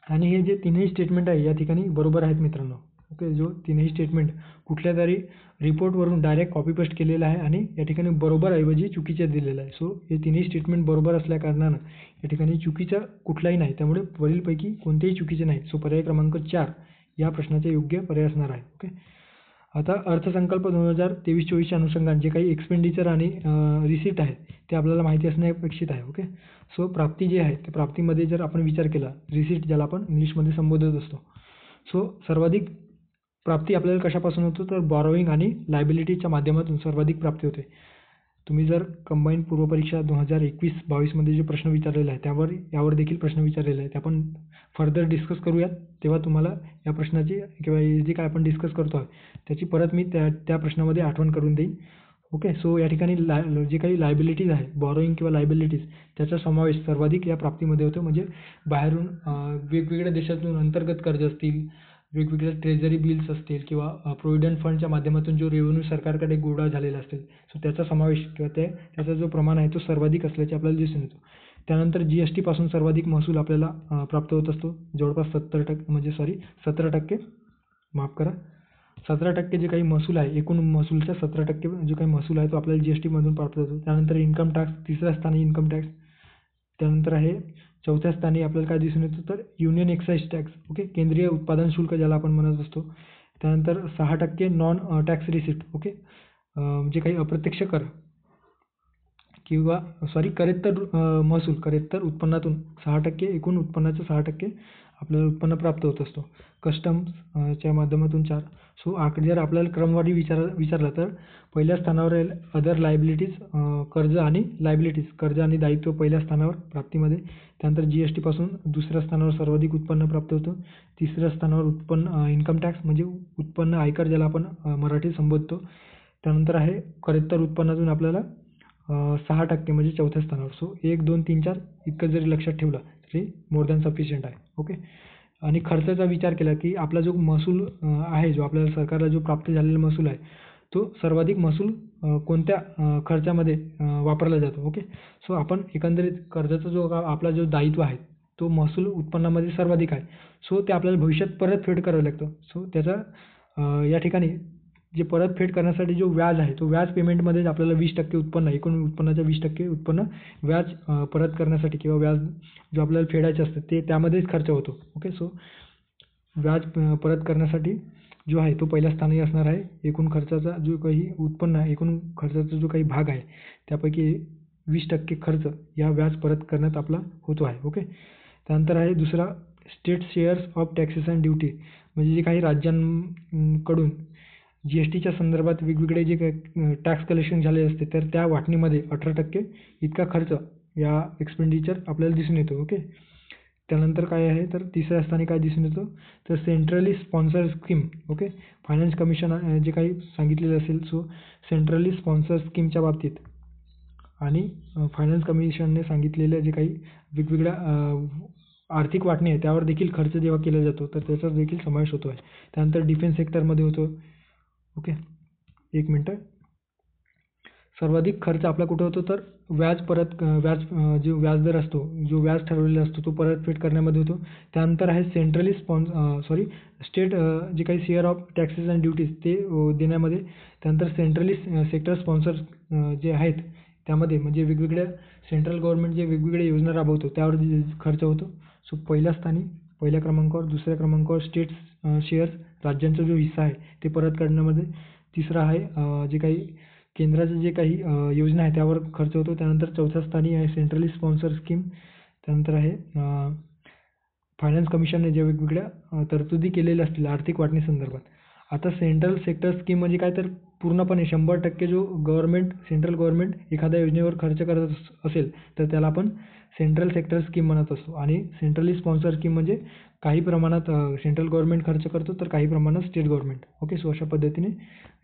Speaker 1: आणि हे जे तीनही स्टेटमेंट आहे या ठिकाणी बरोबर आहेत मित्रांनो. ओके. जो तीनही स्टेटमेंट कुठल्या तरी रिपोर्टवरून डायरेक्ट कॉपी पेस्ट केलेला आहे आणि या ठिकाणी बरोबर ऐवजी चुकीचे दिलेलं आहे. सो हे तिन्ही स्टेटमेंट बरोबर असल्या कारणानं या ठिकाणी चुकीचं कुठलाही नाही त्यामुळे वरीलपैकी कोणतेही चुकीचे नाही. सो पर्याय क्रमांक 4 या प्रश्नाचे योग्य पर्याय असणार आहे. ओके. आता अर्थसंकल्प 2023-24च्या अनुषंगाने जे काही एक्सपेंडिचर आणि रिसीट आहे ते आपल्याला माहिती असणे अपेक्षित आहे. ओके. सो प्राप्ती जी आहे त्या प्राप्तीमध्ये जर आपण विचार केला रिसीट ज्याला आपण इंग्लिशमध्ये संबोधत असतो. सो सर्वाधिक प्राप्ती आपल्याला कशापासून होतो तर बॉरोईंग आणि लायबिलिटीच्या माध्यमातून सर्वाधिक प्राप्ती होते. तुम्ही जर कंबाईंड पूर्वपरीक्षा 2021-22 मध्ये जे प्रश्न विचारलेला आहे यावर देखील प्रश्न विचारलेला आहे ते आपण फर्दर डिस्कस करूयात तेव्हा तुम्हाला या प्रश्नाची किंवा जे काय आपण डिस्कस करतो आहे त्याची परत मी त्या प्रश्नामध्ये आठवण करून देईन. ओके. सो या ठिकाणी जे काही लायबिलिटीज आहे बॉरोईंग किंवा लायबिलिटीज त्याचा समावेश सर्वाधिक या प्राप्तीमध्ये होतो म्हणजे बाहेरून वेगवेगळ्या देशातून अंतर्गत कर्ज असतील वेगवेगळे ट्रेझरी बिल्स असतील किंवा प्रोव्हिडंट फंडच्या माध्यमातून जो रेव्हेन्यू सरकारकडे गोळा झालेला असेल सो त्याचा समावेश किंवा त्याचा जो प्रमाण आहे तो सर्वाधिक असल्याचे आपल्याला दिसून येतो. त्यानंतर GST पासून सर्वाधिक महसूल आपल्याला प्राप्त होत असतो जवळपास 17% माफ करा 17% जे काही महसूल आहे एकूण महसूलचा 17% जो काही महसूल आहे तो आपल्याला GST मधून प्राप्त होतो. त्यानंतर इन्कम टॅक्स तिसऱ्या स्थानी इन्कम टॅक्स त्यानंतर आहे चौथ्या स्थानी आपल्याला काय दिसून येतं तर युनियन एक्साईज टॅक्स. ओके. केंद्रीय उत्पादन शुल्क ज्याला आपण म्हणत असतो. त्यानंतर 6% नॉन टॅक्स रिसीट. ओके. जे काही अप्रत्यक्ष कर किंवा महसूल करेत्तर उत्पन्नातून 6% एकूण उत्पन्नाचं 6% आपल्याला उत्पन्न प्राप्त होत असतो. च्या माध्यमातून 4. सो जर आपल्याला क्रमवारी विचारला तर पहिल्या स्थानावर राहील अदर लायबिलिटीज, कर्ज आणि लायबिलिटीज, कर्ज आणि दायित्व पहिल्या स्थानावर प्राप्तीमध्ये. त्यानंतर GST पासून दुसऱ्या स्थानावर सर्वाधिक उत्पन्न प्राप्त होतं. तिसऱ्या स्थानावर उत्पन्न इन्कम टॅक्स म्हणजे उत्पन्न आयकर ज्याला आपण मराठीत संबोधतो. त्यानंतर आहे करेत्तर उत्पन्नातून आपल्याला 6% म्हणजे चौथ्या स्थानावर. सो 1, 2, 3, 4 इतकं जरी लक्षात ठेवलं तरी मोर दॅन सफिशियंट आहे. ओके. आणि खर्चाचा विचार केला की आपला जो महसूल आहे, जो आपल्याला सरकारला जो प्राप्त झालेला महसूल आहे, तो सर्वाधिक महसूल कोणत्या खर्चामध्ये वापरला जातो. ओके. सो आपण एकंदरीत कर्जाचा जो आपला जो दायित्व आहे तो महसूल उत्पन्नामध्ये सर्वाधिक आहे. सो ते आपल्याला भविष्यात परतफेड करावं लागतं. सो त्याचा या ठिकाणी जे परतफेड करण्यासाठी जो व्याज आहे तो व्याज पेमेंटमध्येच आपल्याला 20% उत्पन्न, एकूण उत्पन्नाच्या 20% उत्पन्न व्याज परत करण्यासाठी किंवा व्याज जो आपल्याला फेडायचं असतं ते त्यामध्येच खर्च होतो. ओके. सो व्याज परत करण्यासाठी जो आहे तो पहिल्या स्थानी असणार आहे. एकूण खर्चाचा जो काही उत्पन्न आहे, एकूण खर्चाचा जो काही भाग आहे त्यापैकी 20% खर्च या व्याज परत करण्यात आपला होतो आहे. ओके. त्यानंतर आहे दुसरा state shares of taxes and duty, म्हणजे जे काही राज्यांकडून GSTच्या संदर्भात वेगवेगळे जे काही टॅक्स कलेक्शन झाले असते तर त्या वाटणीमध्ये 18% इतका खर्च या एक्सपेंडिचर आपल्याला दिसून येतो. ओके. त्यानंतर काय आहे तर तिसऱ्या स्थानी काय दिसून येतं तर centrally sponsor scheme. Okay. Finance commission जे काही सांगितलेलं असेल, सो सेंट्रली स्पॉन्सर स्कीमच्या बाबतीत आणि फायनान्स कमिशनने सांगितलेले जे काही वेगवेगळ्या आर्थिक वाटणी आहे त्यावर देखील खर्च जेव्हा केला जातो तर त्याचा देखील समावेश होतो आहे. त्यानंतर डिफेन्स सेक्टरमध्ये होतो. ओके. 1 मिनटं. सर्वाधिक खर्च आपला कुठं होतो तर जो व्याजदर असतो, जो व्याज ठरवलेला असतो तो परतफेड करण्यामध्ये होतो. त्यानंतर आहे स्टेट जे काही share of taxes and duties ते देण्यामध्ये. त्यानंतर सेंट्रली सेक्टर स्पॉन्सर जे आहेत त्यामध्ये म्हणजे वेगवेगळ्या सेंट्रल गव्हर्नमेंट जे वेगवेगळ्या योजना राबवतो त्यावर खर्च होतो. सो पहिल्या क्रमांकावर, दुसऱ्या क्रमांकावर स्टेट शेअर्स, राज्यांचा जो हिस्सा आहे ते परत करण्यामध्ये. तिसरा आहे जे काही केंद्राचे जे काही योजना आहे त्यावर खर्च होतो. त्यानंतर चौथ्या स्थानी आहे सेंट्रली स्पॉन्सर स्कीम. त्यानंतर आहे फायनान्स कमिशनने जे वेगवेगळ्या तरतुदी केलेल्या असतील आर्थिक वाटणी संदर्भात. आता सेंट्रल सेक्टर स्कीम म्हणजे काय तर पूर्णपणे 100% जो सेंट्रल गव्हर्नमेंट एखाद्या योजनेवर खर्च करत असेल तर त्याला आपण सेंट्रल सेक्टर स्कीम म्हणत असतो. आणि सेंट्रली स्पॉन्सर स्कीम म्हणजे काही प्रमाणात सेंट्रल गव्हर्नमेंट खर्च करतो तर काही प्रमाणात स्टेट गव्हर्नमेंट. ओके. सो अशा पद्धतीने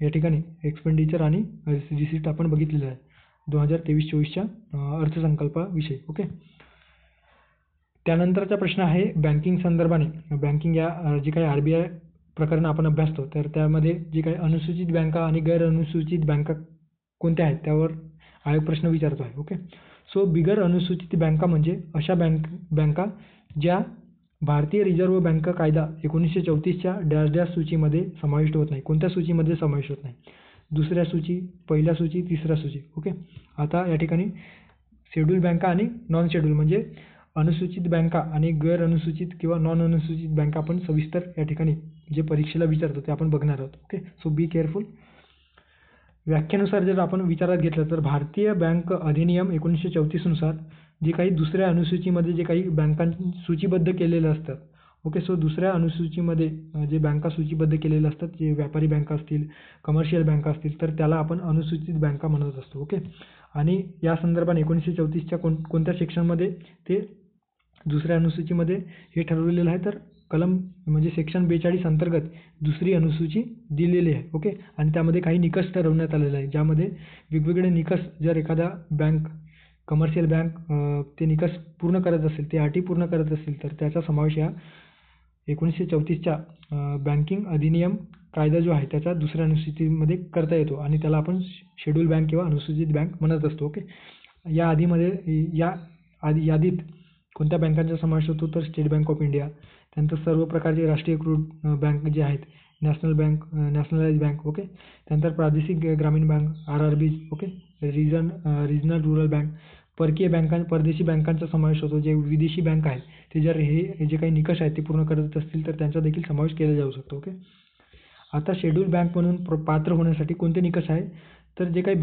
Speaker 1: या ठिकाणी एक्सपेंडिचर आणि रिसीट आपण बघितलेलं आहे 2023-24च्या अर्थसंकल्पाविषयी. ओके. त्यानंतरचा प्रश्न आहे बँकिंग संदर्भाने. बँकिंग या जे काही RBI प्रकरण आपण अभ्यासतो तर त्यामध्ये जे काही अनुसूचित बँका आणि गैर अनुसूचित बँका कोणत्या आहेत त्यावर आयोग प्रश्न विचारतो आहे. ओके. सो बिगर अनुसूचित बँका म्हणजे अशा बँका ज्या भारतीय रिझर्व्ह बँक कायदा 1934च्या -- सूचीमध्ये समाविष्ट होत नाही. कोणत्या सूचीमध्ये समाविष्ट होत नाही? दुसऱ्या सूची, पहिल्या सूची, तिसऱ्या सूची. ओके. आता या ठिकाणी शेड्यूल बँका आणि नॉन शेड्यूल म्हणजे अनुसूचित बँका आणि गैर अनुसूचित किंवा नॉन अनुसूचित बँका आपण सविस्तर या ठिकाणी जे परीक्षेला विचारतो ते आपण बघणार आहोत. ओके. So be careful. व्याख्येनुसार जर आपण विचारात घेतलं तर भारतीय बँक अधिनियम 1934 नुसार जे काही दुसऱ्या अनुसूचीमध्ये जे काही बँकांची सूचीबद्ध केलेलं असतात. ओके. सो दुसऱ्या अनुसूचीमध्ये जे बँका सूचीबद्ध केलेल्या असतात, जे व्यापारी बँका असतील, कमर्शियल बँका असतील तर त्याला आपण अनुसूचित बँका म्हणत असतो. ओके. आणि या संदर्भाने 1934च्या कोणत्या सेक्शनमध्ये ते दुसऱ्या अनुसूचीमध्ये हे ठरवलेलं आहे तर कलम म्हणजे सेक्शन 42 अंतर्गत दुसरी अनुसूची दिलेली आहे. ओके. आणि त्यामध्ये काही निकष ठरवण्यात आलेले आहे ज्यामध्ये वेगवेगळे निकष जर एखादा बँक, कमर्शियल बँक ते निकष पूर्ण करत असेल, ते अटी पूर्ण करत असेल तर त्याचा समावेश या 1934च्या बँकिंग अधिनियम कायदा जो आहे त्याच्या दुसऱ्या अनुसूचीमध्ये करता येतो आणि त्याला आपण शेड्यूल बँक किंवा अनुसूचित बँक म्हणत असतो. ओके. या यादीत कोणत्या बँकांचा समावेश होतो तर स्टेट बँक ऑफ इंडिया. त्यानंतर सर्व प्रकारचे राष्ट्रीयकृत बँक जे आहेत, national bank, nationalise bank. Okay. त्यानंतर प्रादेशिक ग्रामीण bank RRBs. Okay. Regional rural bank. परदेशी बँकांचा समावेश होतो. जे विदेशी बँक आहेत ते जर हे जे काही निकष आहेत ते पूर्ण करत असतील तर त्यांचा देखील समावेश केला जाऊ शकतो. ओके. आता शेड्यूल बँक म्हणून पात्र होण्यासाठी कोणते निकष आहे तर जे काही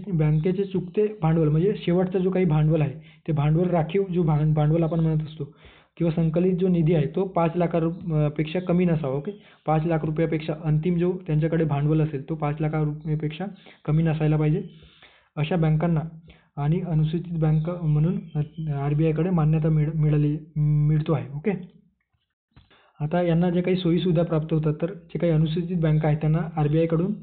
Speaker 1: बँकेचे चुकते भांडवल म्हणजे शेवटचा जो काही भांडवल आहे ते भांडवल राखीव जो भांडवल आपण म्हणत असतो किंवा संकलित जो निधी आहे तो 5 लाख पेक्षा कमी नसावा. ओके, 5 लाख रुपयापेक्षा अंतिम जो त्यांच्याकडे भांडवल असेल तो 5 लाख रुपयापेक्षा कमी नसायला पाहिजे. अशा बँकांना आणि अनुसूचित बँक म्हणून RBIकडे मान्यता मिळतो आहे. ओके, आता यांना जे काही सोयीसुविधा प्राप्त होतात तर जे काही अनुसूचित बँका आहेत त्यांना RBIकडून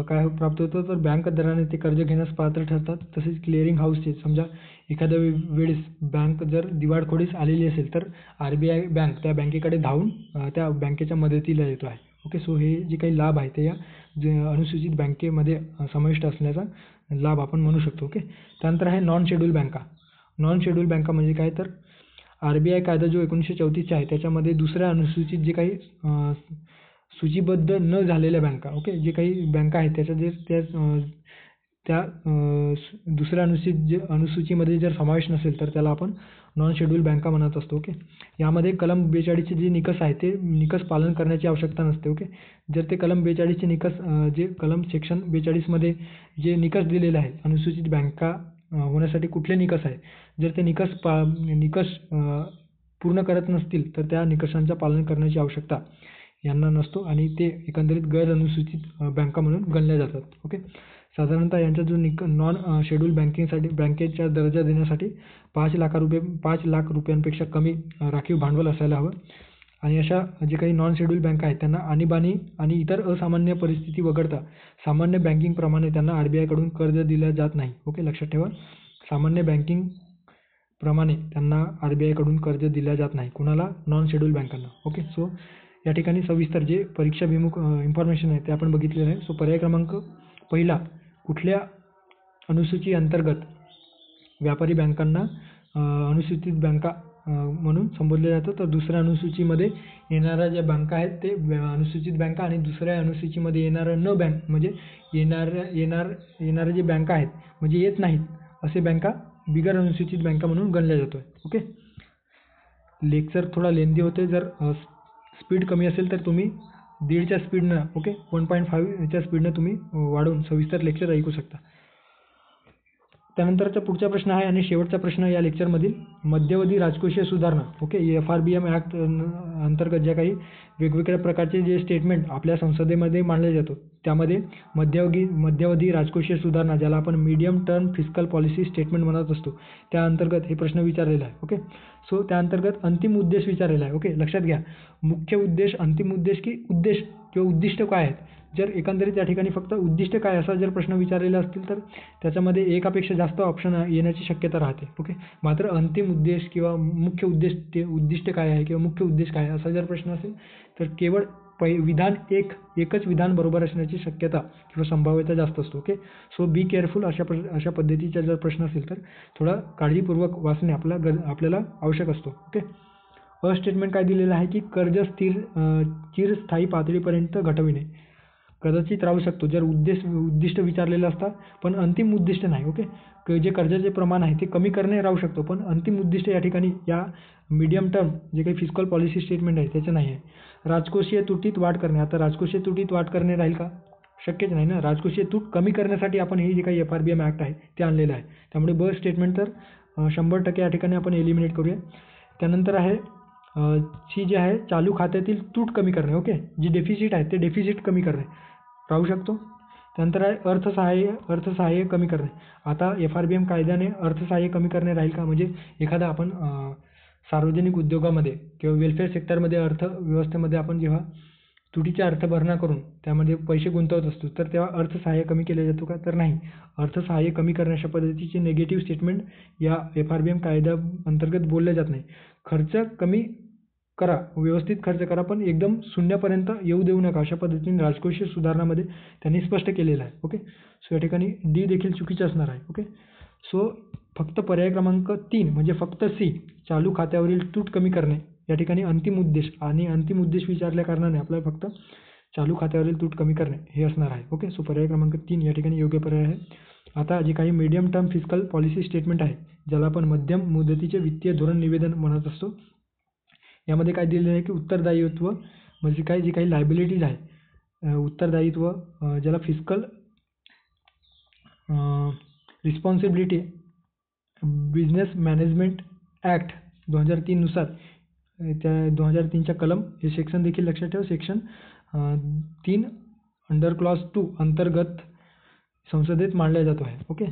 Speaker 1: काय प्राप्त होतं तर बँक दराने ते कर्ज घेण्यास पात्र ठरतात. तसेच क्लिअरिंग हाऊसचे समजा एखाद्या वेळेस बँक जर दिवाळखोरीस आलेली असेल तर RBI बँक त्या बँकेकडे धावून त्या बँकेच्या मदतीला येतो आहे. ओके, सो हे जे काही लाभ आहे ते या अनुसूचित बँकेमध्ये समाविष्ट असण्याचा लाभ आपण म्हणू शकतो. ओके, त्यानंतर आहे नॉन शेड्यूल बँका. नॉन शेड्यूल बँका म्हणजे काय तर RBI कायदा जो 1934 आहे त्याच्यामध्ये दुसऱ्या अनुसूचित जे काही सूचीबद्ध न झालेल्या बँका, ओके, जे काही बँका आहेत त्याच्या त्या दुसऱ्या अनुसूचीमध्ये जर समावेश नसेल तर त्याला आपण नॉन शेड्यूल बँका म्हणत असतो. ओके, यामध्ये कलम 42चे जे निकष आहे ते निकष पालन करण्याची आवश्यकता नसते. ओके, जर ते कलम 42चे निकष जे कलम सेक्शन 42मध्ये जे निकष दिलेले आहेत अनुसूचित बँका होण्यासाठी कुठले निकष आहेत, जर ते निकष पूर्ण करत नसतील तर त्या निकषांचं पालन करण्याची आवश्यकता यांना नसतो आणि ते एकंदरीत गैर अनुसूचित बँका म्हणून गणल्या जातात. ओके, साधारणतः यांचा जो नॉन शेड्यूल बँकेचा दर्जा देण्यासाठी 5 लाख रुपयांपेक्षा कमी राखीव भांडवल असायला हवं. आणि अशा जे काही नॉन शेड्यूल बँका आहेत त्यांना आणीबाणी आणि इतर असामान्य परिस्थिती वगळता सामान्य बँकिंगप्रमाणे त्यांना RBIकडून कर्ज दिलं जात नाही. ओके, लक्षात ठेवा, सामान्य बँकिंग प्रमाणे त्यांना RBIकडून कर्ज दिलं जात नाही. कुणाला? नॉन शेड्यूल बँकांना. ओके, सो या ठिकाणी सविस्तर जे परीक्षाभिमुख इन्फॉर्मेशन आहे ते आपण बघितलेलं आहे. सो पर्याय क्रमांक पहिला, कुठल्या अनुसूची अंतर्गत व्यापारी बँकांना अनुसूचित बँका म्हणून संबोधले जातं, तर दुसऱ्या अनुसूचीमध्ये येणाऱ्या ज्या बँका आहेत ते अनुसूचित बँका आणि दुसऱ्या अनुसूचीमध्ये येणाऱ्या न बँक म्हणजे येणाऱ्या जे बँका आहेत म्हणजे येत नाहीत असे बँका बिगर अनुसूचित बँका म्हणून गणल्या जातो. ओके, लेक्चर थोडा लेंदी होते, जर स्पीड कमी असेल तर तुम्ही 1.5च्या स्पीडनं, ओके, 1.5च्या स्पीडनं तुम्ही वाढवून सविस्तर लेक्चर ऐकू शकता. त्यानंतरचा पुढचा प्रश्न आहे आणि शेवटचा प्रश्न या लेक्चरमधील, मध्यवधी राजकोषीय सुधारणा. ओके, FRBM ॲक्ट अंतर्गत ज्या काही वेगवेगळ्या प्रकारचे जे स्टेटमेंट आपल्या संसदेमध्ये मांडले जातो त्यामध्ये मध्यवधी राजकोषीय सुधारणा, ज्याला आपण medium term fiscal policy statement म्हणत असतो, त्या अंतर्गत हे प्रश्न विचारलेला आहे. ओके, सो त्या अंतर्गत अंतिम उद्देश विचारलेला आहे. ओके, लक्षात घ्या, मुख्य उद्देश, अंतिम उद्देश की उद्देश किंवा उद्दिष्ट काय आहेत. जर एकंदरीत या ठिकाणी फक्त उद्दिष्ट काय असा जर प्रश्न विचारलेला असतील तर त्याच्यामध्ये एकापेक्षा जास्त ऑप्शन येण्याची शक्यता राहते. ओके, मात्र अंतिम उद्देश किंवा मुख्य उद्देश, ते उद्दिष्ट काय आहे किंवा मुख्य उद्देश काय असा जर प्रश्न असेल तर केवळ एकच विधान बरोबर असण्याची शक्यता किंवा संभाव्यता जास्त असतो. Okay, so be careful. अशा पद्धतीचा जर प्रश्न असेल तर थोडा काळजीपूर्वक वाचणे आपल्याला आवश्यक असतो. ओके, स्टेटमेंट काय दिलेलं आहे की कर्ज चिरस्थायी पातळीपर्यंत घटविणे कदाचित राहू शकतो जर उद्दिष्ट विचारलेलं असतं पण अंतिम उद्दिष्ट नाही. ओके, जे कर्जाचे प्रमाण आहे ते कमी करणे राहू शकतो पण अंतिम उद्दिष्ट या ठिकाणी या मीडियम टर्म जे काही फिस्कल पॉलिसी स्टेटमेंट आहे त्याचं नाही आहे. राजकोषीय तुटीत वाढ करणे, आता राजकोषीय तुटीत वाढ करणे राहील का? शक्यच नाही ना. राजकोषीय तूट कमी करण्यासाठी आपण हे जे काही FRBM ॲक्ट आहे ते आणलेलं आहे. त्यामुळे ब स्टेटमेंट तर 100% या ठिकाणी आपण एलिमिनेट करूया. त्यानंतर आहे सी जे आहे चालू खात्यातील तूट कमी करणे. ओके, जी डेफिसिट आहे ते डेफिसिट कमी करणे राहू शकतो. त्यानंतर आहे अर्थसहाय्य कमी करणे. आता FRBM कायद्याने अर्थसहाय्य कमी करणे राहील का? म्हणजे एखादा आपण सार्वजनिक उद्योगामध्ये किंवा वेलफेअर सेक्टरमध्ये अर्थव्यवस्थेमध्ये आपण जेव्हा तुटीच्या अर्थभरणा करून त्यामध्ये पैसे गुंतवत असतो तर तेव्हा अर्थसहाय्य कमी केले जातो का? तर नाही. अर्थसहाय्य कमी करणे अशा पद्धतीचे निगेटिव्ह स्टेटमेंट या FRBM कायद्या अंतर्गत बोलले जात नाही. खर्च कमी करा, व्यवस्थित खर्च करा, पण एकदम शून्यापर्यंत येऊ देऊ नका अशा पद्धतीने राजकोषीय सुधारणामध्ये त्यांनी स्पष्ट केलेलं आहे. ओके, सो या ठिकाणी डी देखील चुकीचं असणार आहे. ओके, सो फक्त पर्याय क्रमांक 3 म्हणजे फक्त सी, चालू खात्यावरील तूट कमी करणे या ठिकाणी अंतिम उद्देश विचारल्या कारणाने आपल्याला फक्त चालू खात्यावरील तूट कमी करणे हे असणार आहे. ओके, सो पर्याय क्रमांक 3 या ठिकाणी योग्य पर्याय आहे. आता जे काही medium term fiscal policy statement आहे ज्याला आपण मध्यम मुदतीचे वित्तीय धोरण निवेदन म्हणत असतो, यामध्ये काय दिलेलं आहे की उत्तरदायित्व म्हणजे काय, जे काही लायबिलिटीज आहे उत्तरदायित्व ज्याला fiscal responsibility business management act 2003 नुसार त्या 2003च्या कलम हे सेक्शन देखील लक्षात ठेवा. सेक्शन 3 अंडर क्लॉज 2 अंतर्गत संसदेत मांडला जातो आहे. ओके.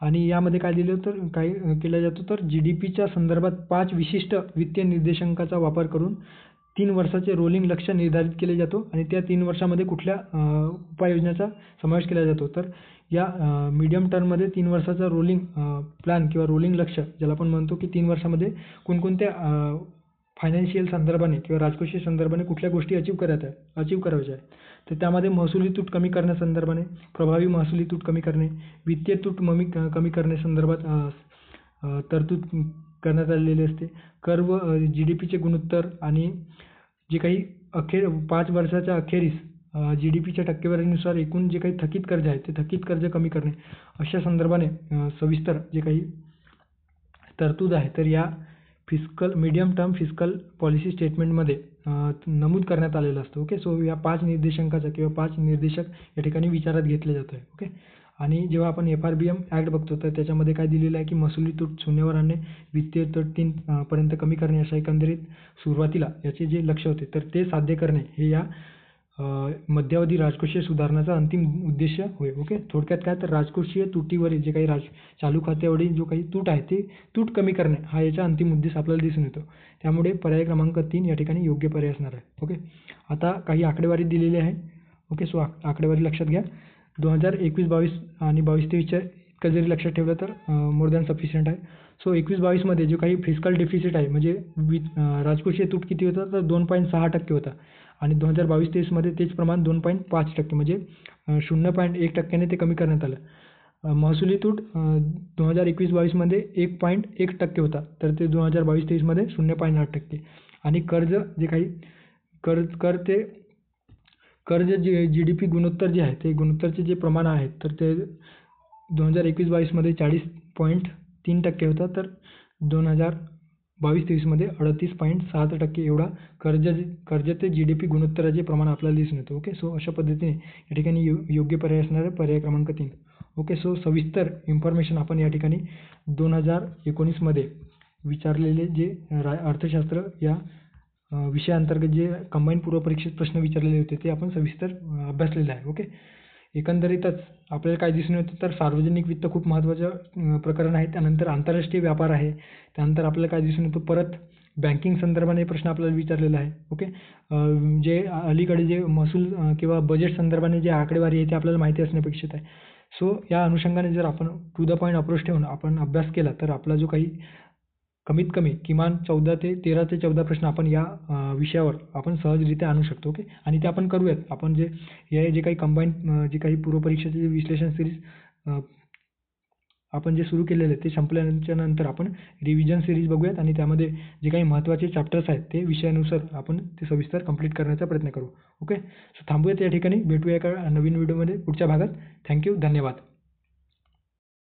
Speaker 1: आणि यामध्ये काय दिलं तर काय केलं जातं तर GDPच्या संदर्भात 5 विशिष्ट वित्तीय निर्देशांकाचा वापर करून 3 वर्षाचे रोलिंग लक्ष्य निर्धारित केले जातो आणि त्या 3 वर्षामध्ये कुठल्या उपाययोजनाचा समावेश केला जातो. तर या मीडियम टर्ममध्ये 3 वर्षाचा रोलिंग प्लॅन किंवा रोलिंग लक्ष्य ज्याला आपण म्हणतो की 3 वर्षामध्ये कोणकोणत्या फायनान्शियल संदर्भाने किंवा राजकोषीय संदर्भाने कुठल्या गोष्टी अचीव करायच्या आहे. तर त्यामध्ये महसुली तूट कमी करण्यासंदर्भाने, प्रभावी महसुली तूट कमी करणे, वित्तीय तूट कमी करणे संदर्भात तरतूद करण्यात आलेली असते. कर व GDPचे गुणोत्तर आणि जे काही 5 वर्षाच्या अखेरीस GDPच्या टक्केवारीनुसार एकूण जे काही थकीत कर्ज आहे ते थकीत कर्ज कमी करणे अशा संदर्भाने सविस्तर जे काही तरतूद आहे तर या मीडियम टर्म फिस्कल पॉलिसी स्टेटमेंटमध्ये नमूद करण्यात आलेलं असतं. ओके. सो या 5 निर्देशांकाचा किंवा 5 निर्देशक या ठिकाणी विचारात घेतले जात आहे. ओके. आणि जेव्हा आपण FRBM ॲक्ट बघतो तर त्याच्यामध्ये काय दिलेलं आहे की महसुली तूट शून्यावर आणणे, वित्तीय तूट 3 पर्यंत कमी करणे अशा एकंदरीत सुरुवातीला याचे जे लक्ष्य होते तर ते साध्य करणे हे या मध्यावधी राजकोषीय सुधारणाचा अंतिम उद्देश होय. ओके. थोडक्यात काय तर राजकोषीय तुटीवरील जे काही चालू खात्यावरील जो काही तूट आहे ते तूट कमी करणे हा याचा अंतिम उद्देश आपल्याला दिसून येतो. त्यामुळे पर्याय क्रमांक 3 या ठिकाणी योग्य पर्याय असणार आहे. ओके. आता काही आकडेवारी दिलेली आहे. ओके. सो आकडेवारी लक्षात घ्या. 2021-22 आणि 22-23च्या इतकं जरी लक्षात ठेवलं तर मोर दॅन सफिशियंट आहे. सो 21-22मध्ये जो काही फिस्कल डेफिसिट आहे म्हणजे राजकोषीय तूट किती होता तर 2.6% होता आणि 2022-23मध्ये तेच प्रमाण 2.5% म्हणजे 0.1%ने ते कमी करण्यात आलं. महसुली तूट 2021-22मध्ये 1.1% होता तर ते 2022-23मध्ये 0.8% आणि कर्ज जे काही कर्ज जे GDP गुणोत्तर जे आहे ते गुणोत्तरचे जे प्रमाण आहे तर ते 2021-22मध्ये 40.3% होता तर 2022-23मध्ये 38.7% एवढा कर्ज ते GDP गुणोत्तराचे प्रमाण आपल्याला दिसून येतं. ओके. सो अशा पद्धतीने या ठिकाणी योग्य पर्याय असणार आहे पर्याय क्रमांक 3. ओके. सो सविस्तर इन्फॉर्मेशन आपण या ठिकाणी 2019मध्ये विचारलेले जे अर्थशास्त्र या विषयाअंतर्गत जे कंबाईंड पूर्वपरीक्षित प्रश्न विचारलेले होते ते आपण सविस्तर अभ्यासलेले आहे. ओके. एकंदरीतच आपल्याला काय दिसून येतं तर सार्वजनिक वित्त खूप महत्त्वाचं प्रकरण आहे. त्यानंतर आंतरराष्ट्रीय व्यापार आहे. त्यानंतर आपल्याला काय दिसून येतो परत बँकिंग संदर्भाने प्रश्न आपल्याला विचारलेला आहे. ओके. जे अलीकडे जे महसूल किंवा बजेट संदर्भाने जे आकडेवारी आहे ते आपल्याला माहिती असणे अपेक्षित आहे. सो या अनुषंगाने जर आपण टू द पॉईंट अप्रोच ठेवून आपण अभ्यास केला तर आपला जो काही कमीत कमी किमान 13 ते 14 प्रश्न आपण या विषयावर आपण सहजरित्या आणू शकतो. ओके. आणि ते आपण करूयात. आपण जे काही कंबाईंड जे काही पूर्वपरीक्षेचे जे विश्लेषण सिरीज आपण जे सुरू केलेलं आहे ते संपल्याच्या नंतर आपण रिव्हिजन सिरीज बघूयात आणि त्यामध्ये जे काही महत्त्वाचे चॅप्टर्स आहेत ते विषयानुसार आपण ते सविस्तर कंप्लीट करण्याचा प्रयत्न करू. ओके. सो थांबूयात या ठिकाणी. भेटूया एका नवीन व्हिडिओमध्ये पुढच्या भागात. थँक्यू. धन्यवाद.